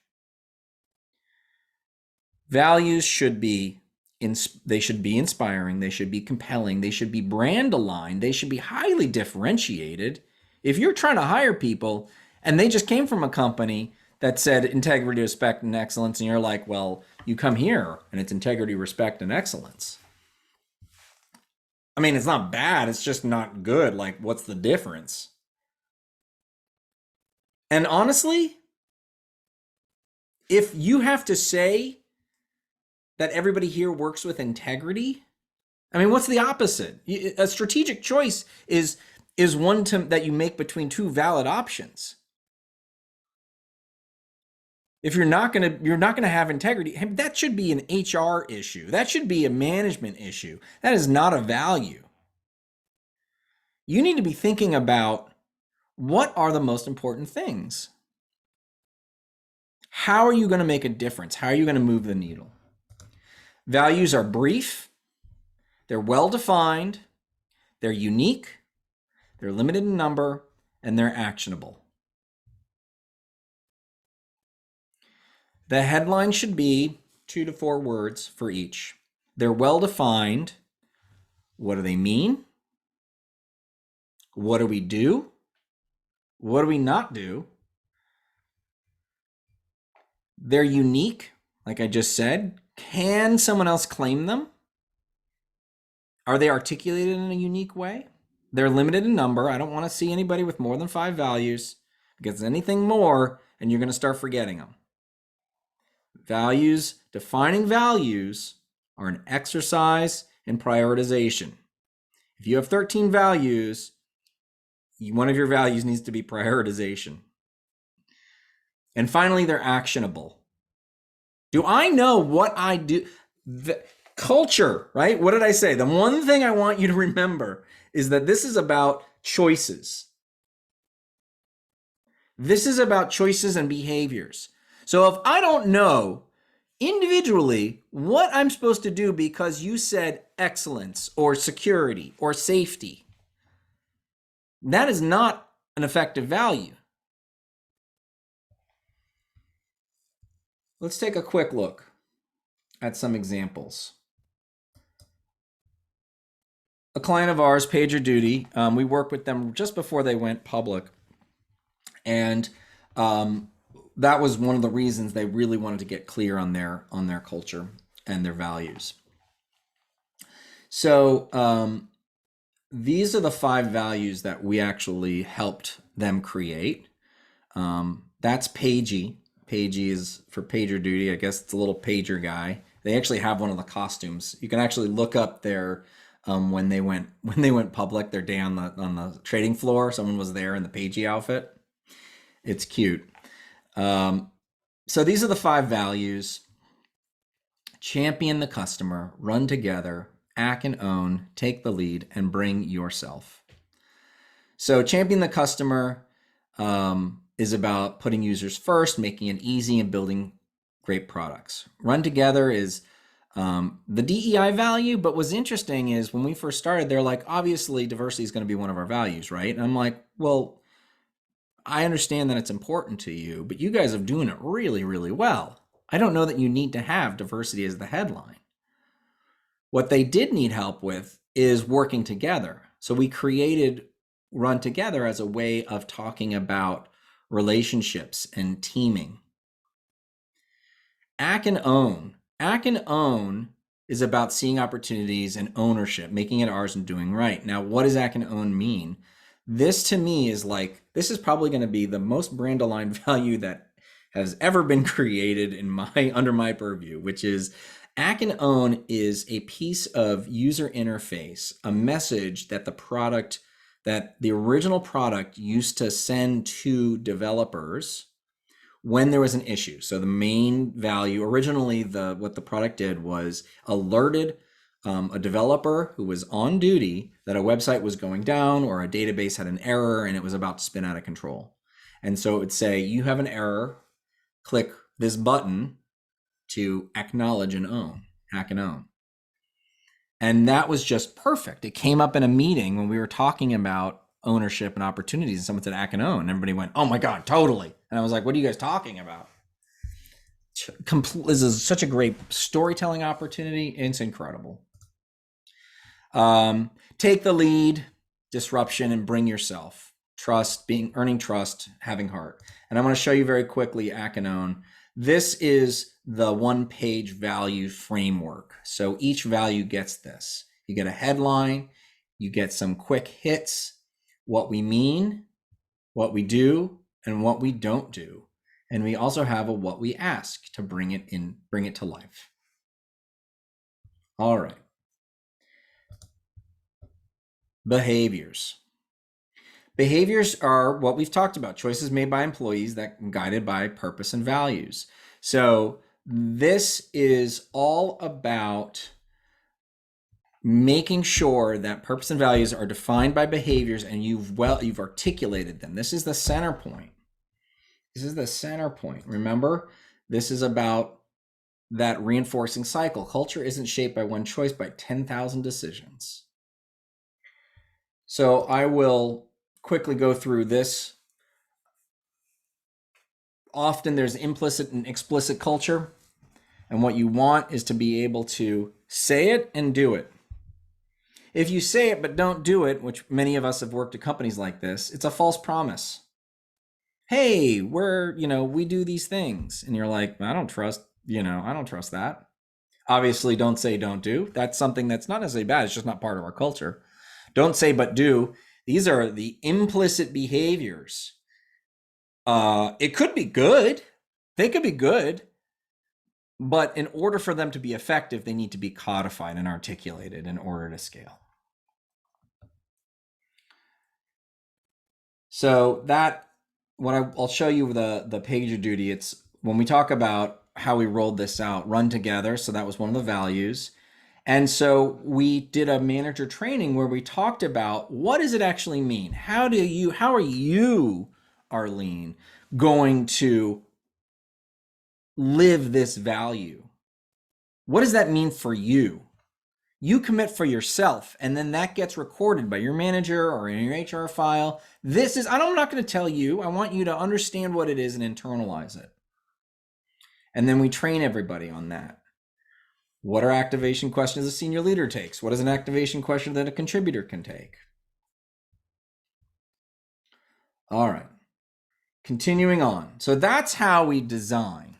Values should be they should be inspiring, they should be compelling, they should be brand aligned, they should be highly differentiated. If you're trying to hire people and they just came from a company that said integrity, respect, and excellence, and you're like, well, you come here and it's integrity, respect, and excellence. I mean, it's not bad, it's just not good. Like, what's the difference? And honestly, if you have to say that everybody here works with integrity, I mean, what's the opposite? A strategic choice is one that you make between two valid options. If you're not gonna have integrity, that should be an HR issue. That should be a management issue. That is not a value. You need to be thinking about what are the most important things. How are you going to make a difference? How are you going to move the needle? Values are brief, they're well-defined, they're unique, they're limited in number, and they're actionable. The headline should be 2 to 4 words for each. They're well-defined. What do they mean? What do we do? What do we not do? They're unique, like I just said. Can someone else claim them? Are they articulated in a unique way? They're limited in number. I don't want to see anybody with more than 5 values, because anything more and you're going to start forgetting them. Values, defining values, are an exercise in prioritization. If you have 13 values, one of your values needs to be prioritization. And finally, they're actionable. Do I know what I do? The culture, right? What did I say? The one thing I want you to remember is that this is about choices. This is about choices and behaviors. So if I don't know individually what I'm supposed to do because you said excellence or security or safety, that is not an effective value. Let's take a quick look at some examples. A client of ours, PagerDuty, we worked with them just before they went public. And that was one of the reasons they really wanted to get clear on their culture and their values. So these are the 5 values that we actually helped them create. That's Pagey. Pagey is for PagerDuty. I guess it's a little pager guy. They actually have one of the costumes. You can actually look up their when they went public, their day on the trading floor. Someone was there in the Pagey outfit. It's cute. So these are the 5 values: champion the customer, run together, act and own, take the lead, and bring yourself. So champion the customer is about putting users first, making it easy, and building great products. Run together is the DEI value, but what's interesting is when we first started, they're like, obviously diversity is going to be one of our values, right? And I'm like, well, I understand that it's important to you, but you guys are doing it really, really well. I don't know that you need to have diversity as the headline. What they did need help with is working together. So we created Run Together as a way of talking about relationships and teaming. Act and own. Act and own is about seeing opportunities and ownership, making it ours and doing right. Now, what does act and own mean? This to me is like, this is probably going to be the most brand aligned value that has ever been created in under my purview, which is act and own is a piece of user interface, a message that the original product used to send to developers when there was an issue. So the main value originally, what the product did was alerted a developer who was on duty that a website was going down or a database had an error and it was about to spin out of control. And so it would say, you have an error, click this button to acknowledge and own, hack and own. And that was just perfect. It came up in a meeting when we were talking about ownership and opportunities, and someone said hack and own, and everybody went, oh my God, totally. And I was like, what are you guys talking about? This is such a great storytelling opportunity. It's incredible. Take the lead, disruption, and bring yourself. Trust, earning trust, having heart. And I'm going to show you very quickly, Akanon. This is the one-page value framework. So each value gets this. You get a headline, you get some quick hits, what we mean, what we do, and what we don't do. And we also have a what we ask to bring it to life. All right. Behaviors. Behaviors are what we've talked about, choices made by employees that are guided by purpose and values. So this is all about making sure that purpose and values are defined by behaviors and you've articulated them. This is the center point. This is the center point. Remember, this is about that reinforcing cycle. Culture isn't shaped by one choice, by 10,000 decisions. So I will quickly go through this. Often there's implicit and explicit culture, and what you want is to be able to say it and do it. If you say it but don't do it, which many of us have worked at companies like this, it's a false promise. Hey, we do these things. And you're like, I don't trust that. Obviously, don't say, don't do. That's something that's not necessarily bad. It's just not part of our culture. Don't say, but do. These are the implicit behaviors. It could be good. They could be good. But in order for them to be effective, they need to be codified and articulated in order to scale. So I'll show you the PagerDuty. It's when we talk about how we rolled this out, run together. So that was one of the values. And so we did a manager training where we talked about what does it actually mean? How are you, Arlene, going to live this value? What does that mean for you? You commit for yourself, and then that gets recorded by your manager or in your HR file. I'm not going to tell you. I want you to understand what it is and internalize it. And then we train everybody on that. What are activation questions a senior leader takes? What is an activation question that a contributor can take? All right. Continuing on. So that's how we design.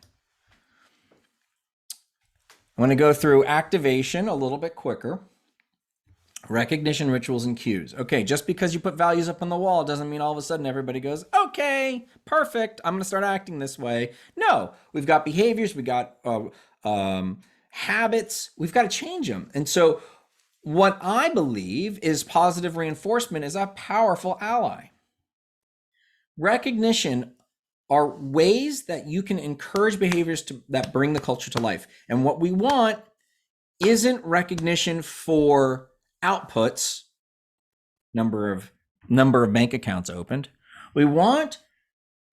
I'm going to go through activation a little bit quicker. Recognition, rituals, and cues. Okay, just because you put values up on the wall doesn't mean all of a sudden everybody goes, okay, perfect, I'm going to start acting this way. No, we've got behaviors, we got habits, we've got to change them. And so what I believe is positive reinforcement is a powerful ally. Recognition are ways that you can encourage behaviors that bring the culture to life. And what we want isn't recognition for outputs, number of bank accounts opened. We want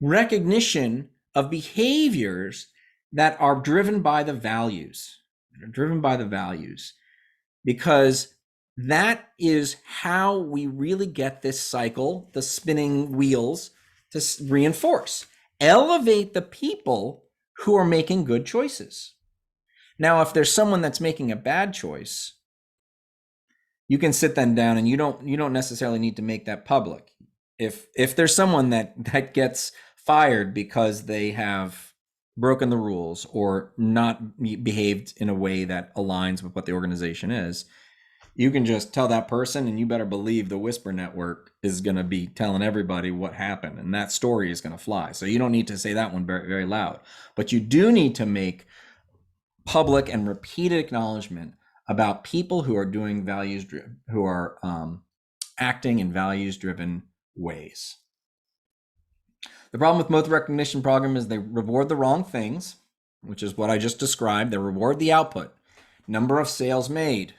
recognition of behaviors that are driven by the values. Because that is how we really get this cycle, the spinning wheels, to reinforce. Elevate the people who are making good choices. Now, if there's someone that's making a bad choice, you can sit them down and you don't necessarily need to make that public. If there's someone that gets fired because they have broken the rules or not behaved in a way that aligns with what the organization is, you can just tell that person, and you better believe the whisper network is going to be telling everybody what happened, and that story is going to fly. So you don't need to say that one very, very loud, but you do need to make public and repeated acknowledgement about people who are doing who are acting in values-driven ways. The problem with most recognition programs is they reward the wrong things, which is what I just described. They reward the output, number of sales made,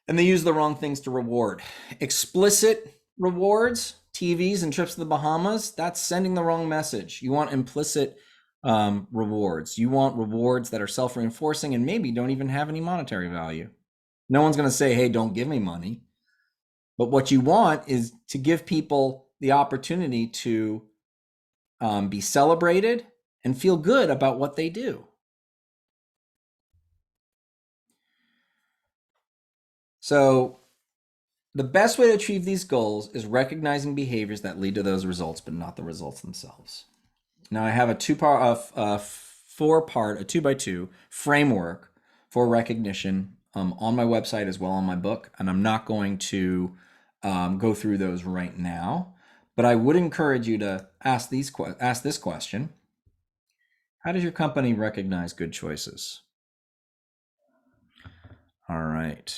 and they use the wrong things to reward. Explicit rewards, TVs and trips to the Bahamas, that's sending the wrong message. You want implicit rewards. You want rewards that are self-reinforcing and maybe don't even have any monetary value. No one's going to say, hey, don't give me money. But what you want is to give people the opportunity to be celebrated and feel good about what they do. So the best way to achieve these goals is recognizing behaviors that lead to those results, but not the results themselves. Now I have a 2x2 framework for recognition on my website as well on my book, and I'm not going to go through those right now, but I would encourage you to ask this question: how does your company recognize good choices? All right.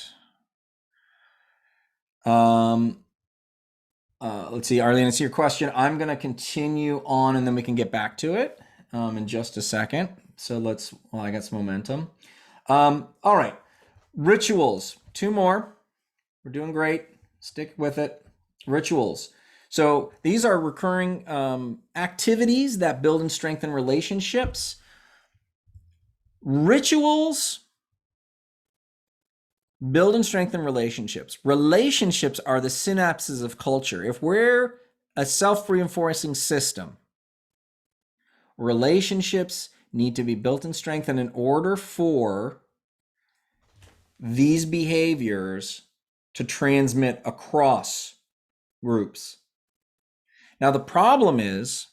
Let's see, Arlene, I see your question. I'm going to continue on and then we can get back to it in just a second. So I got some momentum. All right. Rituals, 2 more. We're doing great. Stick with it. Rituals. So these are recurring activities that build and strengthen relationships. Rituals build and strengthen relationships. Relationships are the synapses of culture. If we're a self-reinforcing system, relationships need to be built and strengthened in order for these behaviors to transmit across groups. Now, the problem is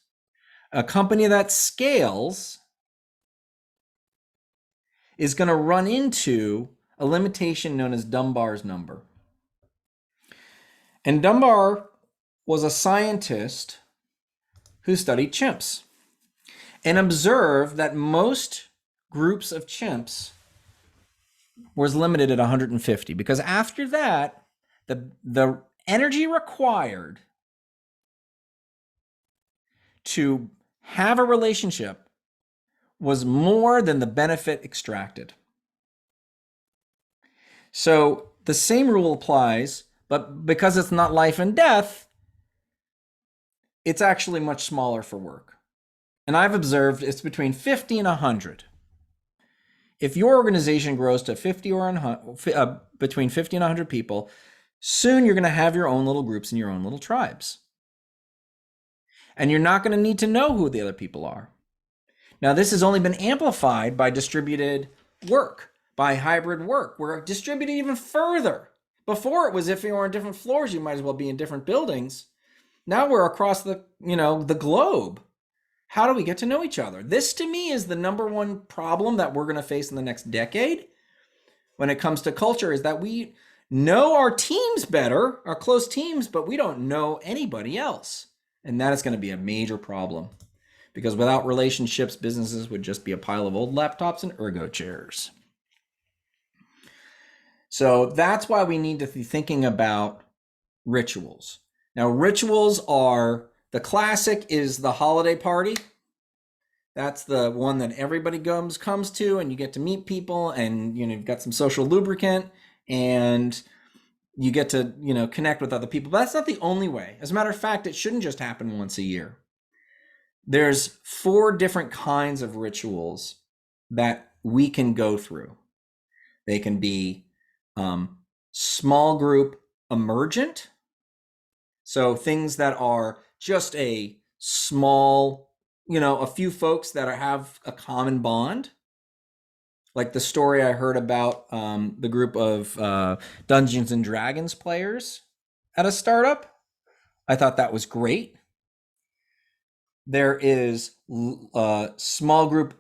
a company that scales is going to run into a limitation known as Dunbar's number. And Dunbar was a scientist who studied chimps and observed that most groups of chimps was limited at 150, because after that, the energy required to have a relationship was more than the benefit extracted. So the same rule applies, but because it's not life and death, it's actually much smaller for work. And I've observed it's between 50 and 100. If your organization grows to 50 or between 50 and 100 people, soon you're going to have your own little groups and your own little tribes. And you're not going to need to know who the other people are. Now, this has only been amplified by distributed work, by hybrid work. We're distributed even further. Before it was if you were on different floors, you might as well be in different buildings. Now we're across the globe. How do we get to know each other? This to me is the number one problem that we're going to face in the next decade when it comes to culture, is that we know our teams better, our close teams, but we don't know anybody else. And that is going to be a major problem, because without relationships, businesses would just be a pile of old laptops and ergo chairs. So that's why we need to be thinking about rituals. Now, rituals are, the classic is the holiday party. That's the one that everybody comes to, and you get to meet people, and you've got some social lubricant, and you get to connect with other people. But that's not the only way. As a matter of fact, it shouldn't just happen once a year. There's 4 different kinds of rituals that we can go through. They can be small group emergent. So things that are just a small, a few folks that have a common bond. Like the story I heard about the group of Dungeons and Dragons players at a startup. I thought that was great. There is small group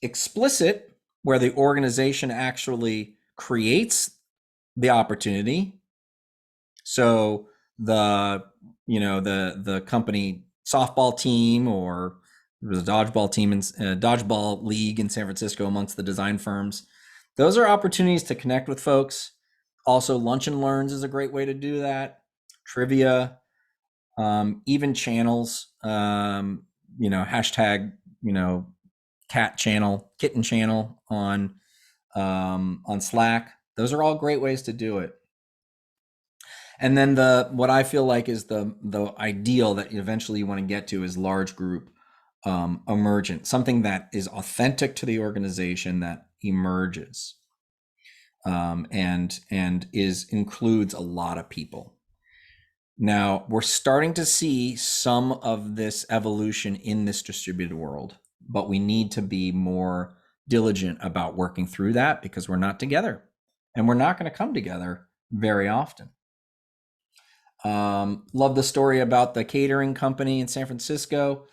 explicit, where the organization actually creates the opportunity. So the company softball team, or there was a dodgeball team in dodgeball league in San Francisco amongst the design firms. Those are opportunities to connect with folks. Also, lunch and learns is a great way to do that. Trivia, even channels, hashtag, kitten channel on Slack. Those are all great ways to do it. And then what I feel like is the ideal that eventually you want to get to is large group emergent, something that is authentic to the organization, that emerges and includes a lot of people. Now, we're starting to see some of this evolution in this distributed world. but we need to be more diligent about working through that because we're not together and we're not going to come together very often. Love the story about the catering company in San Francisco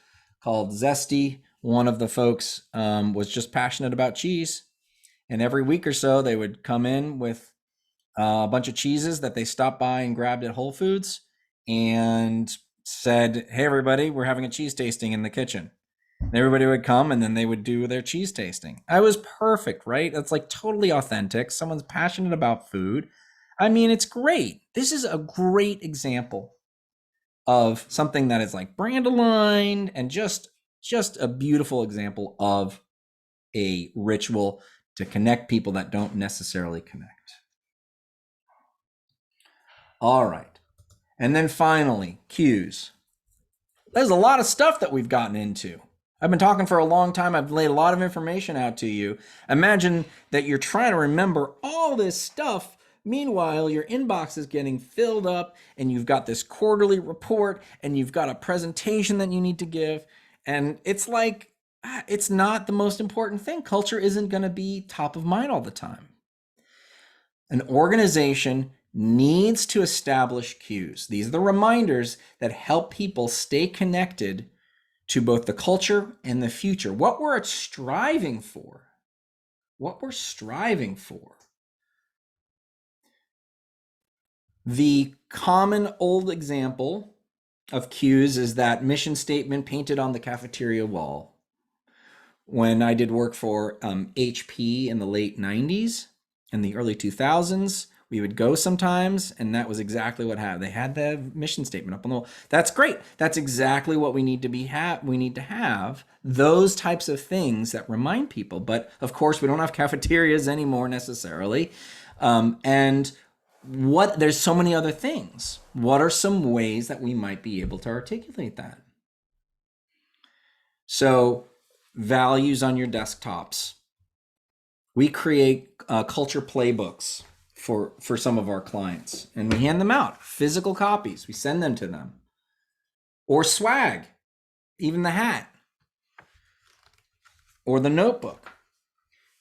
called Zesty. One of the folks was just passionate about cheese. And every week or so, they would come in with a bunch of cheeses that they stopped by and grabbed at Whole Foods and said, hey, everybody, we're having a cheese tasting in the kitchen. And everybody would come and then they would do their cheese tasting. I was perfect, right? That's like totally authentic. Someone's passionate about food. I mean, it's great. This is a great example of something that is like brand aligned and just a beautiful example of a ritual to connect people that don't necessarily connect. All right. And then finally, cues. There's a lot of stuff that we've gotten into. I've been talking for a long time. I've laid a lot of information out to you. Imagine that you're trying to remember all this stuff. Meanwhile, your inbox is getting filled up and you've got this quarterly report and you've got a presentation that you need to give. And it's like, it's not the most important thing. Culture isn't going to be top of mind all the time. An organization needs to establish cues. These are the reminders that help people stay connected to both the culture and the future. What we're striving for. What we're striving for. The common old example of cues is that mission statement painted on the cafeteria wall. When I did work for HP in the late 90s and the early 2000s, we would go sometimes, and that was exactly what happened. They had the mission statement up on the wall. That's great. That's exactly what we need to be. We need to have those types of things that remind people. But of course, we don't have cafeterias anymore necessarily. And there's so many other things. What are some ways that we might be able to articulate that? So, values on your desktops. We create culture playbooks for some of our clients, and we hand them out, physical copies. We send them to them. Or swag, even the hat or the notebook.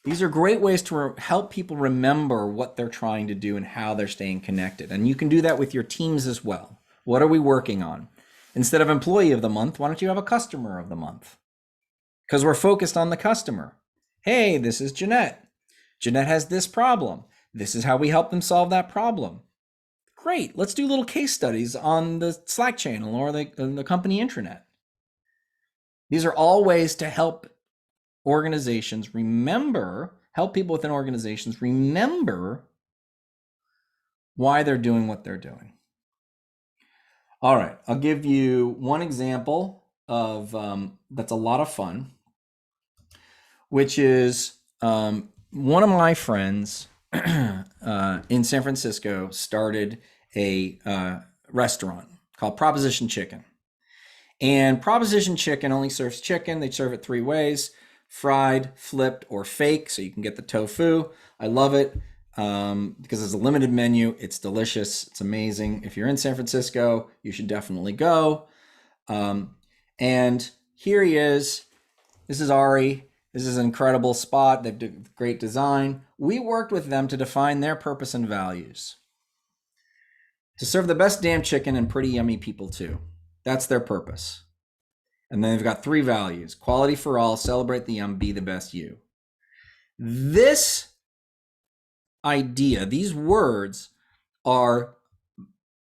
These are great ways to help people remember what they're trying to do and how they're staying connected. And you can do that with your teams as well. What are we working on? Instead of employee of the month, why don't you have a customer of the month? Because we're focused on the customer. Hey, this is Jeanette. Jeanette has this problem. This is how we help them solve that problem. Great. Let's do little case studies on the Slack channel or the company intranet. These are all ways to help organizations help people within organizations remember why they're doing what they're doing. All right. I'll give you one example of that's a lot of fun, which is one of my friends in San Francisco started a restaurant called Proposition Chicken. And Proposition Chicken only serves chicken. They serve it 3 ways: fried, flipped, or fake. So you can get the tofu. I love it because it's a limited menu. It's delicious. It's amazing. If you're in San Francisco, you should definitely go. And here he is. This is Ari. This is an incredible spot. They've done great design. We worked with them to define their purpose and values. To serve the best damn chicken and pretty yummy people too. That's their purpose. And then they've got 3 values: quality for all, celebrate the yum, be the best you. This idea, these words are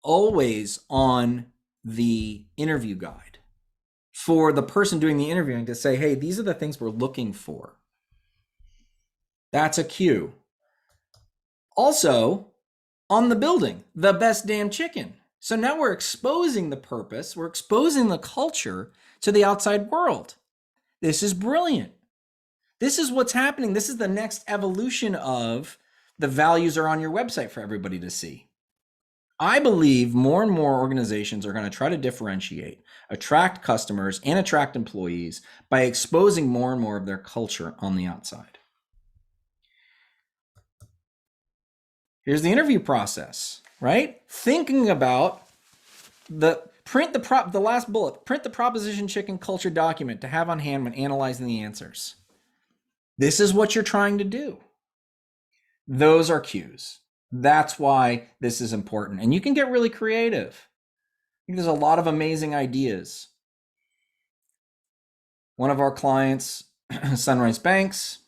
always on the interview guide for the person doing the interviewing to say, hey, these are the things we're looking for. That's a cue. Also, on the building, the best damn chicken. So now we're exposing the purpose, we're exposing the culture to the outside world. This is brilliant. This is what's happening. This is the next evolution of the values are on your website for everybody to see. I believe more and more organizations are going to try to differentiate, attract customers, and attract employees by exposing more and more of their culture on the outside. Here's the interview process, right? Thinking about Print the last bullet. Print the proposition chicken culture document to have on hand when analyzing the answers. This is what you're trying to do. Those are cues. That's why this is important. And you can get really creative. I think there's a lot of amazing ideas. One of our clients, Sunrise Banks,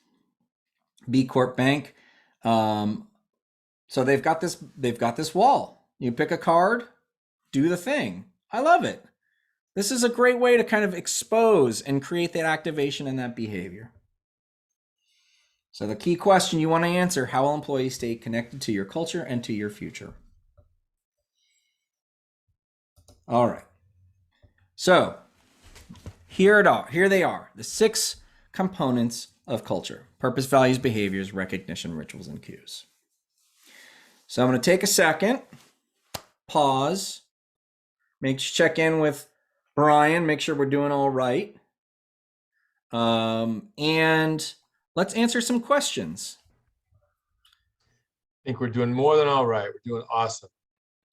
B Corp Bank. So they've got this wall. You pick a card, do the thing. I love it. This is a great way to kind of expose and create that activation and that behavior. So the key question you want to answer, how will employees stay connected to your culture and to your future? All right. So here they are, the 6 components of culture: purpose, values, behaviors, recognition, rituals, and cues. So I'm going to take a second, pause, check in with Brian, make sure we're doing all right. And let's answer some questions. I think we're doing more than all right. We're doing awesome.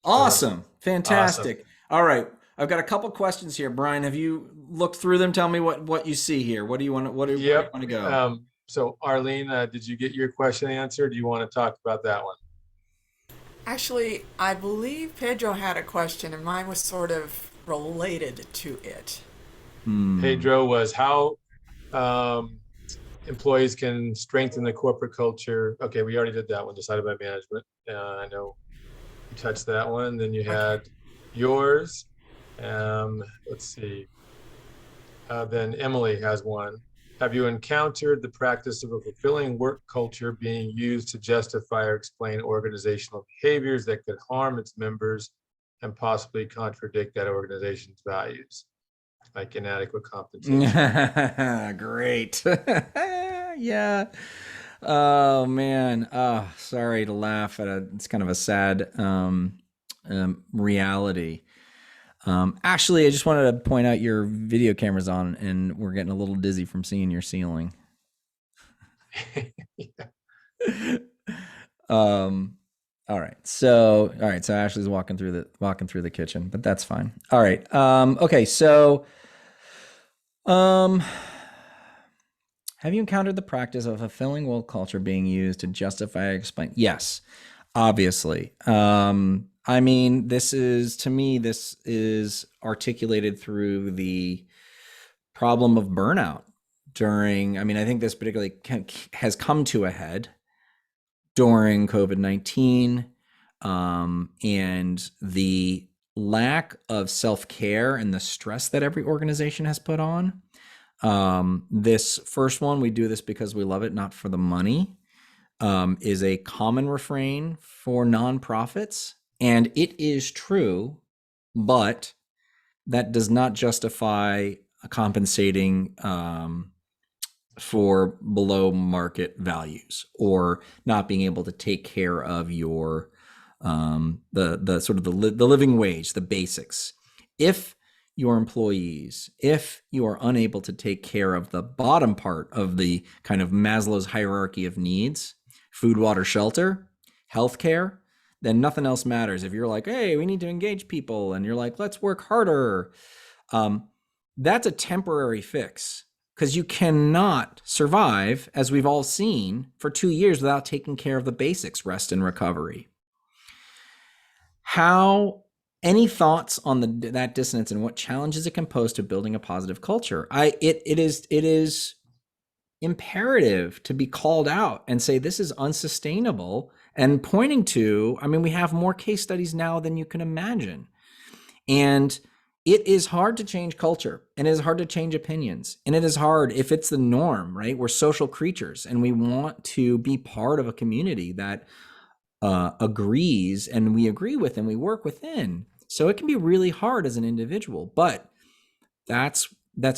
Awesome. Fantastic. Awesome. All right. I've got a couple questions here. Brian, have you looked through them? Tell me what you see here. What do you want to, where do you want to go? So Arlene, did you get your question answered? Do you want to talk about that one? Actually, I believe Pedro had a question, and mine was sort of related to it. Pedro was how employees can strengthen the corporate culture. Okay, we already did that one, decided by management. I know you touched that one. Then you had yours. Let's see. Then Emily has one. Have you encountered the practice of a fulfilling work culture being used to justify or explain organizational behaviors that could harm its members and possibly contradict that organization's values, like inadequate compensation? Great. Yeah. Oh man. Oh, sorry to laugh at it's kind of a sad reality. Ashley, I just wanted to point out your video camera's on, and we're getting a little dizzy from seeing your ceiling. All right. So Ashley's walking through the kitchen, but that's fine. All right. Okay. So, have you encountered the practice of fulfilling work culture being used to justify or explain? Yes, obviously. I mean, this is articulated through the problem of burnout I think this particularly has come to a head during COVID-19, and the lack of self-care and the stress that every organization has put on. This first one, we do this because we love it, not for the money, is a common refrain for nonprofits. And it is true, but that does not justify compensating for below market values or not being able to take care of your the sort of the living wage, the basics. If your employees, if you are unable to take care of the bottom part of the kind of Maslow's hierarchy of needs, food, water, shelter, healthcare, then nothing else matters. If you're like, hey, we need to engage people, and you're like, let's work harder, that's a temporary fix, because you cannot survive, as we've all seen, for 2 years without taking care of the basics, rest and recovery. Any thoughts on that dissonance and what challenges it can pose to building a positive culture? It is imperative to be called out and say this is unsustainable, and pointing to, we have more case studies now than you can imagine. And it is hard to change culture, and it is hard to change opinions. And it is hard if it's the norm, right? We're social creatures, and we want to be part of a community that agrees, and we agree with, and we work within. So it can be really hard as an individual, but that's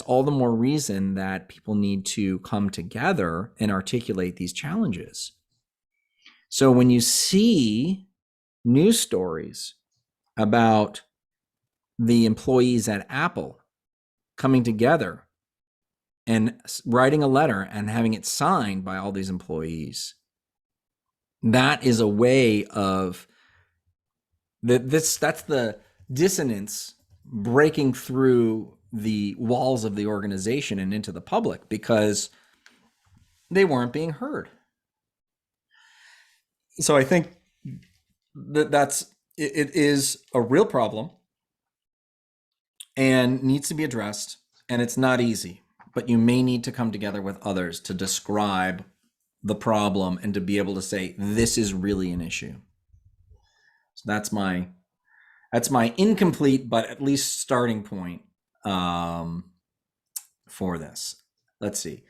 all the more reason that people need to come together and articulate these challenges. So when you see news stories about the employees at Apple coming together and writing a letter and having it signed by all these employees, that is a way of that's the dissonance breaking through the walls of the organization and into the public because they weren't being heard. So I think that it is a real problem and needs to be addressed, and it's not easy, but you may need to come together with others to describe the problem and to be able to say, this is really an issue. So that's my incomplete, but at least starting point for this. Let's see.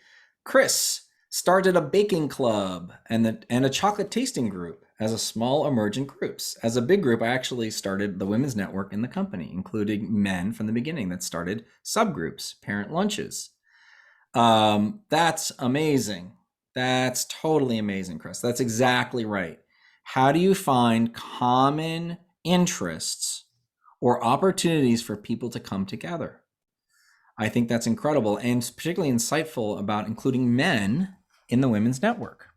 Chris started a baking club and a chocolate tasting group as a small emergent groups. As a big group, I actually started the women's network in the company, including men from the beginning that started subgroups, parent lunches. That's amazing. That's totally amazing, Chris. That's exactly right. How do you find common interests or opportunities for people to come together? I think that's incredible and particularly insightful about including men in the women's network.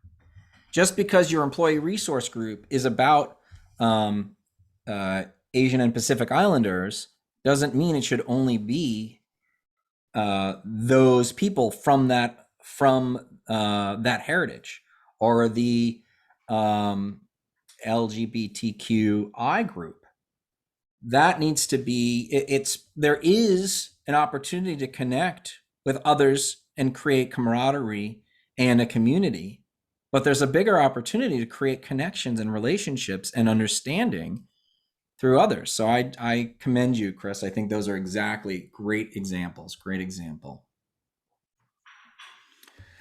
Just because your employee resource group is about Asian and Pacific Islanders doesn't mean it should only be those people from that heritage, or the LGBTQI group. That needs to be, there is an opportunity to connect with others and create camaraderie and a community, but there's a bigger opportunity to create connections and relationships and understanding through others. So I commend you, Chris. I think those are exactly great examples. Great example.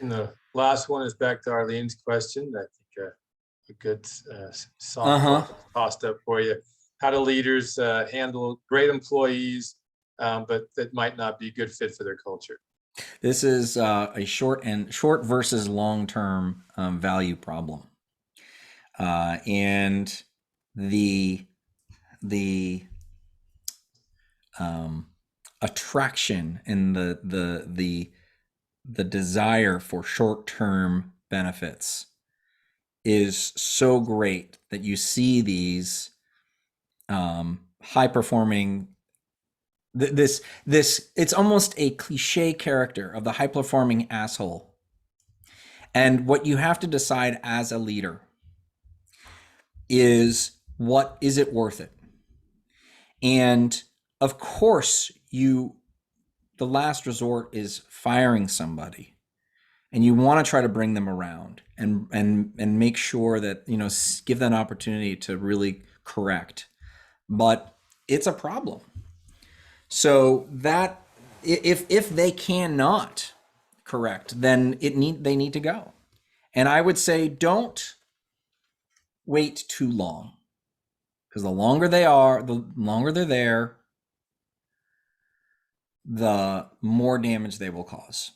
And the last one is back to Arlene's question. I think a good softball tossed up for you. How do leaders handle great employees, but that might not be a good fit for their culture? This is a short versus long-term value problem, and the attraction and the desire for short-term benefits is so great that you see these high-performing. This it's almost a cliche character of the high-performing asshole. And what you have to decide as a leader is, what is it worth it? And of course, the last resort is firing somebody, and you want to try to bring them around and make sure that, give them an opportunity to really correct. But it's a problem. So that if they cannot correct, then they need to go. And I would say, don't wait too long, because the longer they're there, the more damage they will cause.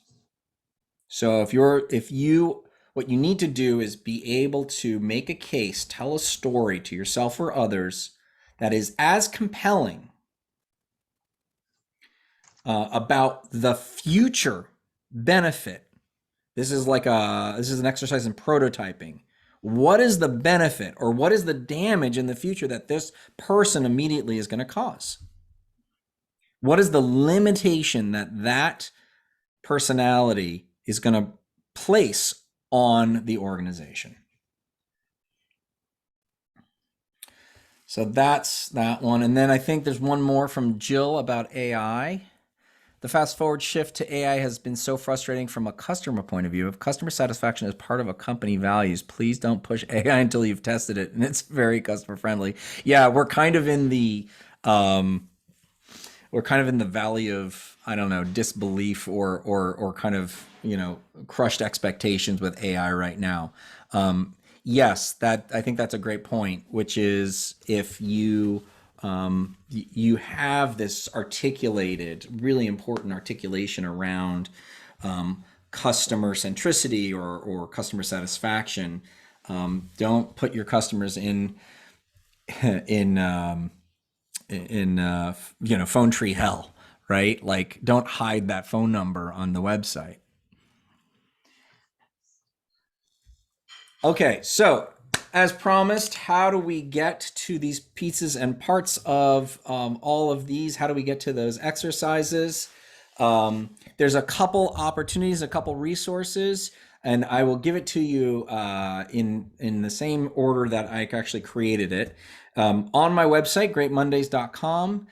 So what you need to do is be able to make a case, tell a story to yourself or others that is as compelling about the future benefit. This is an exercise in prototyping. What is the benefit, or what is the damage in the future that this person immediately is going to cause? What is the limitation that personality is going to place on the organization? So that's that one. And then I think there's one more from Jill about AI. The fast forward shift to AI has been so frustrating from a customer point of view. If customer satisfaction is part of a company values, please don't push AI until you've tested it and it's very customer friendly. Yeah, we're kind of in the valley of, I don't know, disbelief or kind of, crushed expectations with AI right now. Yes, I think that's a great point, which is, if you have this articulated, really important articulation around customer centricity or customer satisfaction, don't put your customers in phone tree hell, right? Like, don't hide that phone number on the website. Okay, so as promised, how do we get to these pieces and parts of all of these? How do we get to those exercises? There's a couple opportunities, a couple resources, and I will give it to you in the same order that I actually created it. On my website, greatmondays.com,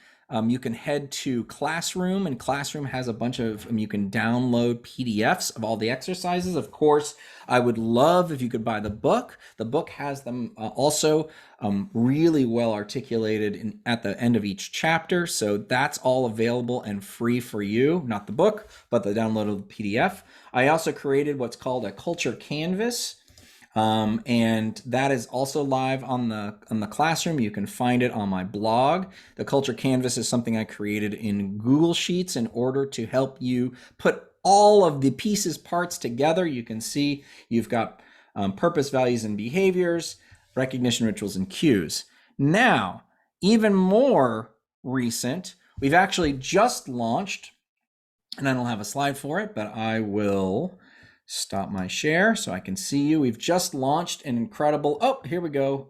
you can head to Classroom, and Classroom has a bunch of, you can download PDFs of all the exercises. Of course, I would love if you could buy the book. The book has them also really well articulated at the end of each chapter. So that's all available and free for you, not the book, but the downloadable PDF. I also created what's called a culture canvas. And that is also live on the Classroom. You can find it on my blog. The Culture Canvas is something I created in Google Sheets in order to help you put all of the pieces, parts together. You can see you've got purpose, values, and behaviors, recognition, rituals, and cues. Now, even more recent, we've actually just launched, and I don't have a slide for it, but I will stop my share so I can see you. We've just launched an incredible, oh, here we go.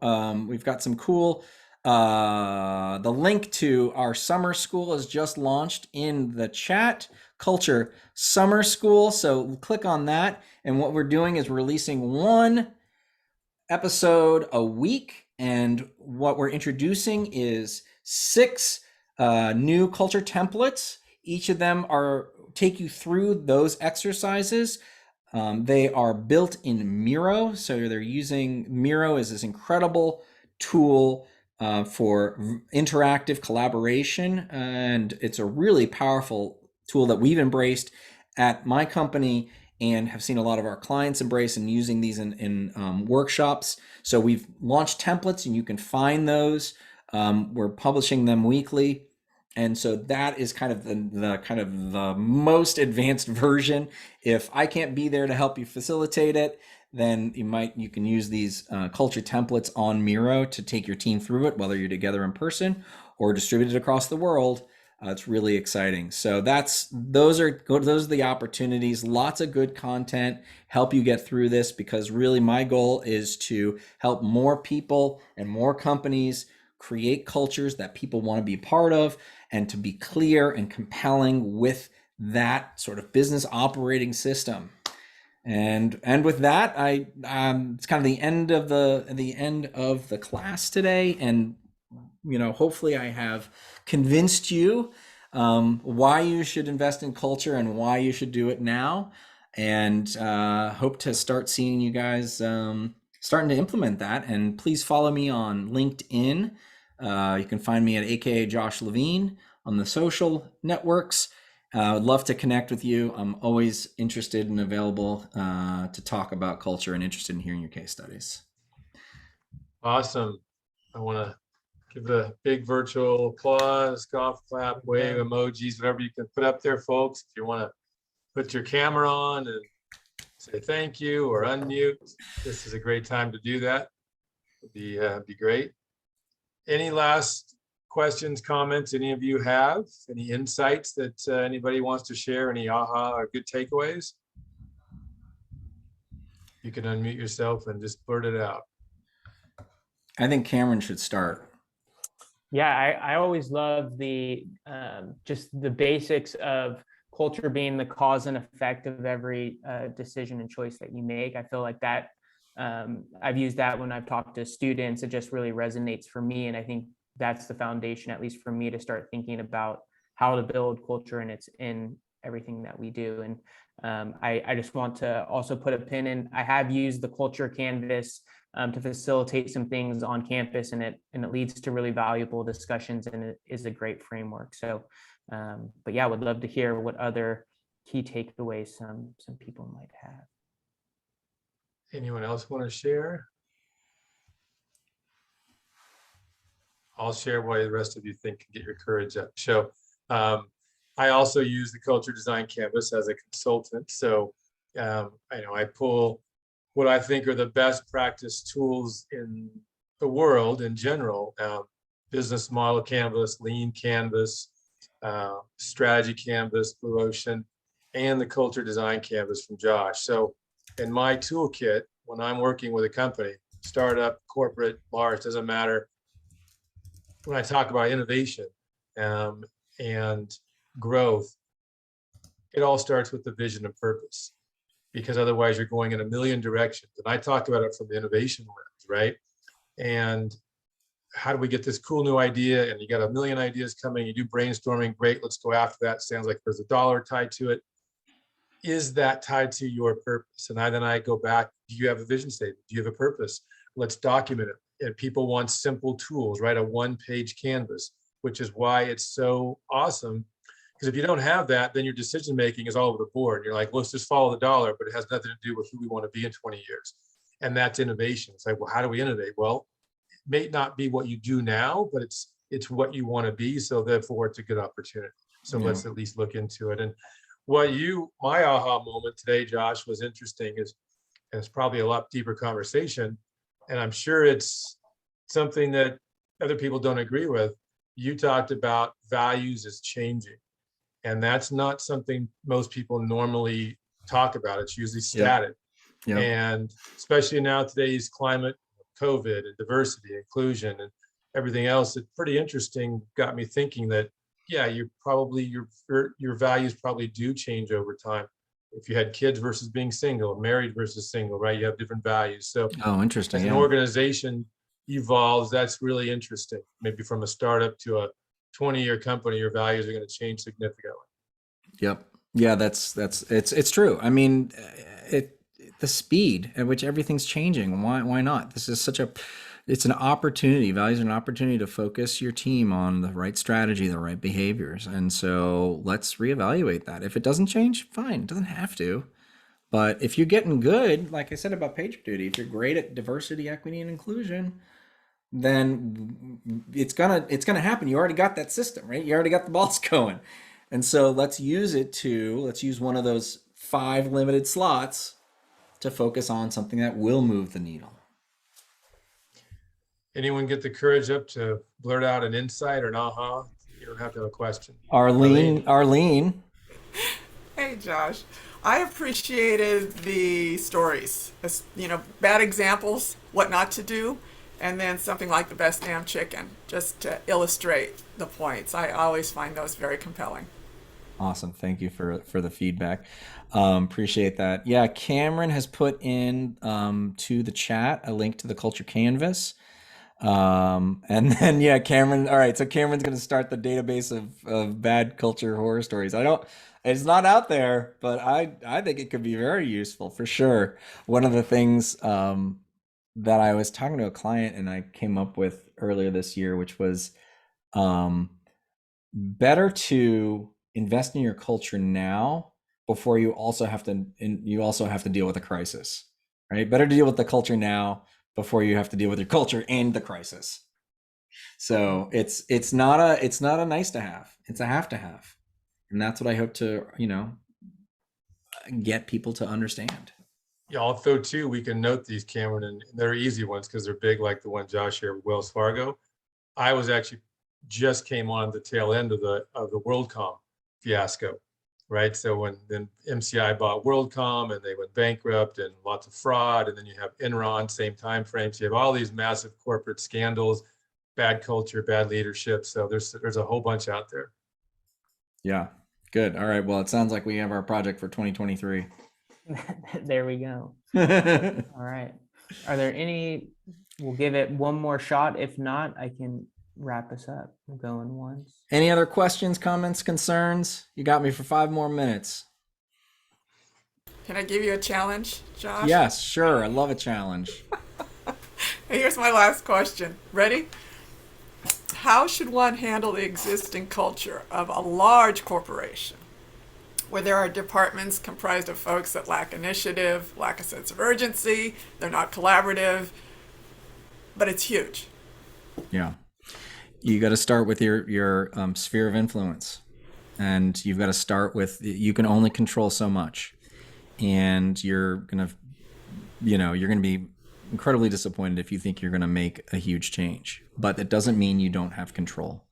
We've got some cool, the link to our summer school is just launched in the chat, Culture Summer School. So click on that. And what we're doing is releasing one episode a week. And what we're introducing is 6 new culture templates. Each of them take you through those exercises. They are built in Miro, so they're using Miro as this incredible tool for interactive collaboration, and it's a really powerful tool that we've embraced at my company and have seen a lot of our clients embrace and using these in workshops. So we've launched templates, and you can find those. We're publishing them weekly. And so that is kind of the most advanced version. If I can't be there to help you facilitate it, then you can use these culture templates on Miro to take your team through it, whether you're together in person or distributed across the world. It's really exciting. So those are the opportunities. Lots of good content, help you get through this, because really my goal is to help more people and more companies create cultures that people want to be part of, and to be clear and compelling with that sort of business operating system. And with that, it's kind of the end of the class today. And hopefully I have convinced you why you should invest in culture and why you should do it now. And hope to start seeing you guys starting to implement that. And please follow me on LinkedIn. You can find me at AKA Josh Levine on the social networks. I'd love to connect with you. I'm always interested and available to talk about culture and interested in hearing your case studies. Awesome. I want to give a big virtual applause, golf clap, wave, emojis, whatever you can put up there, folks. If you want to put your camera on and say thank you or unmute, this is a great time to do that. It'd be great. Any last questions, comments any of you have? Any insights that anybody wants to share? Any aha or good takeaways? You can unmute yourself and just blurt it out. I think Cameron should start. Yeah, I always love the just the basics of culture being the cause and effect of every decision and choice that you make. I feel like that I've used that when I've talked to students. It just really resonates for me. And I think that's the foundation, at least for me, to start thinking about how to build culture, and it's in everything that we do. And I just want to also put a pin in, I have used the culture canvas to facilitate some things on campus, and it leads to really valuable discussions, and it is a great framework. So, but yeah, would love to hear what other key takeaways some people might have. Anyone else want to share? I'll share why the rest of you think can get your courage up. So I also use the Culture Design Canvas as a consultant. So I pull what I think are the best practice tools in the world in general. Business model canvas, lean canvas, strategy canvas, Blue Ocean, and the culture design canvas from Josh. So in my toolkit, when I'm working with a company, startup, corporate, large, doesn't matter. When I talk about innovation and growth, it all starts with the vision and purpose, because otherwise you're going in a million directions. And I talked about it from the innovation lens, right? And how do we get this cool new idea? And you got a million ideas coming, you do brainstorming, great, let's go after that. Sounds like there's a dollar tied to it. Is that tied to your purpose? And then I go back, do you have a vision statement? Do you have a purpose? Let's document it. And people want simple tools, right? A one-page canvas, which is why it's so awesome. Because if you don't have that, then your decision-making is all over the board. You're like, let's just follow the dollar, but it has nothing to do with who we want to be in 20 years. And that's innovation. It's like, well, how do we innovate? Well, it may not be what you do now, but it's what you want to be. So therefore it's a good opportunity. So let's at least look into it. And my aha moment today, Josh, was interesting, is, and it's probably a lot deeper conversation, and I'm sure it's something that other people don't agree with. You talked about values is changing, and that's not something most people normally talk about. It's usually static. Yep. And especially now, today's climate, COVID and diversity, inclusion, and everything else, it's pretty interesting. Got me thinking that, yeah, you probably, your values probably do change over time. If you had kids versus being single, married versus single, right? You have different values. So Interesting. as an organization evolves, that's really interesting. Maybe from a startup to a 20-year company, your values are going to change significantly. Yep. Yeah, it's true. I mean, the speed at which everything's changing. Why not? This is it's an opportunity. Values are an opportunity to focus your team on the right strategy, the right behaviors. And so let's reevaluate that. If it doesn't change, fine. It doesn't have to. But if you're getting good, like I said about PagerDuty, if you're great at diversity, equity, and inclusion, then it's gonna happen. You already got that system, right? You already got the balls going. And so let's use one of those 5 limited slots to focus on something that will move the needle. Anyone get the courage up to blurt out an insight or an aha? You don't have to have a question. Arlene. Hey, Josh. I appreciated the stories, bad examples, what not to do, and then something like the best damn chicken, just to illustrate the points. I always find those very compelling. Awesome. Thank you for the feedback. Appreciate that. Yeah, Cameron has put in to the chat a link to the Culture Canvas. And then, Cameron. All right. So Cameron's going to start the database of bad culture horror stories. It's not out there, but I think it could be very useful for sure. One of the things that I was talking to a client and I came up with earlier this year, which was better to invest in your culture now before you also have to deal with a crisis, right? Better to deal with the culture now before you have to deal with your culture and the crisis. So it's not a nice to have, it's a have to have. And that's what I hope to, get people to understand. Yeah, although too, we can note these, Cameron, and they're easy ones because they're big, like the one Josh shared with Wells Fargo. I was actually just came on the tail end of the WorldCom fiasco, right? So when then MCI bought WorldCom and they went bankrupt and lots of fraud, and then you have Enron, same time frame. So you have all these massive corporate scandals, bad culture, bad leadership. So there's a whole bunch out there. Yeah, good. All right. Well, it sounds like we have our project for 2023. There we go. All right. Are there any? We'll give it one more shot. If not, I can wrap us up. We'll go in once. Any other questions, comments, concerns? You got me for 5 more minutes. Can I give you a challenge, Josh? Yes, sure. I love a challenge. Here's my last question. Ready? How should one handle the existing culture of a large corporation where there are departments comprised of folks that lack initiative, lack a sense of urgency, they're not collaborative, but it's huge? Yeah. You got to start with your sphere of influence, and you've got to start with, you can only control so much, and you're going to be incredibly disappointed if you think you're going to make a huge change, but it doesn't mean you don't have control.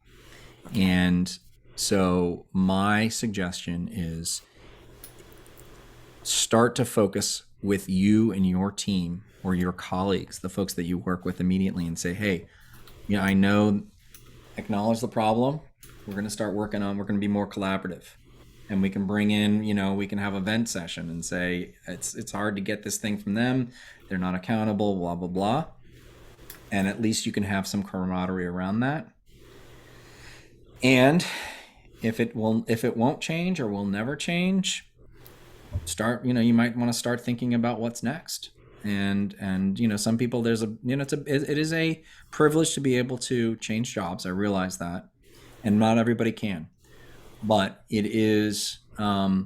And so my suggestion is start to focus with you and your team or your colleagues, the folks that you work with immediately, and say, hey, I know, acknowledge the problem. We're going to start we're going to be more collaborative. And we can bring in, we can have a vent session and say, it's hard to get this thing from them. They're not accountable, blah, blah, blah. And at least you can have some camaraderie around that. And if it won't change or will never change, you might want to start thinking about what's next. And some people, it is a privilege to be able to change jobs. I realize that. And not everybody can. But it is a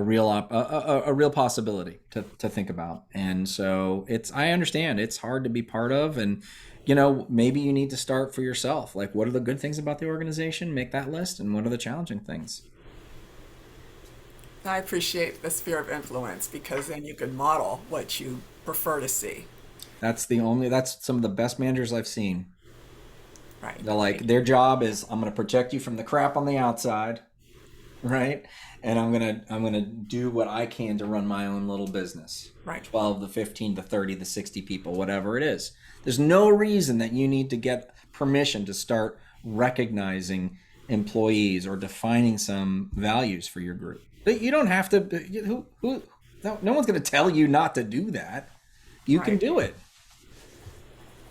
real possibility to think about. And so I understand it's hard to be part of, and maybe you need to start for yourself. Like, what are the good things about the organization? Make that list. And what are the challenging things? I appreciate the sphere of influence, because then you can model what you prefer to see. That's some of the best managers I've seen. Right. They're like, their job is, I'm going to protect you from the crap on the outside, right? And I'm going to do what I can to run my own little business. Right. 12 to 15 to 30 to 60 people, whatever it is. There's no reason that you need to get permission to start recognizing employees or defining some values for your group. But you don't have to. No one's going to tell you not to do that. You can do it.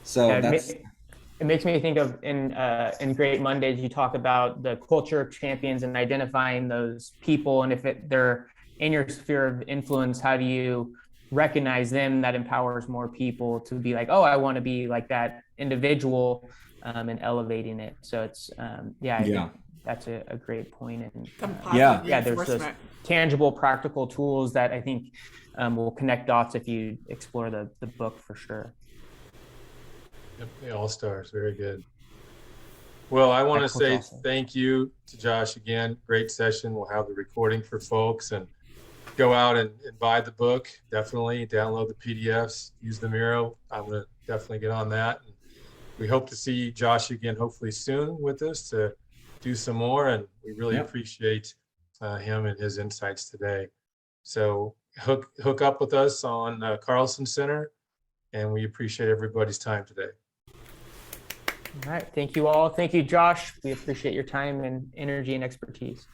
So it makes me think of in Great Mondays, you talk about the culture champions and identifying those people, and if they're in your sphere of influence, how do you recognize them? That empowers more people to be like, oh, I want to be like that individual, and elevating it. So it's I think that's a great point. And there's those tangible, practical tools that I think will connect dots if you explore the book, for sure. Yep, the all-stars, very good. Well, I want to say thank you to Josh again. Great session. We'll have the recording for folks, and go out and buy the book. Definitely download the PDFs, use the Miro. I'm going to definitely get on that. And we hope to see Josh again, hopefully soon, with us to do some more. And we really appreciate him and his insights today. So hook up with us on Carlson Center, and we appreciate everybody's time today. All right. Thank you all. Thank you, Josh. We appreciate your time and energy and expertise.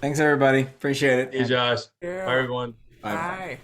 Thanks, everybody. Appreciate it. Hey, Josh. Yeah. Bye, everyone. Bye.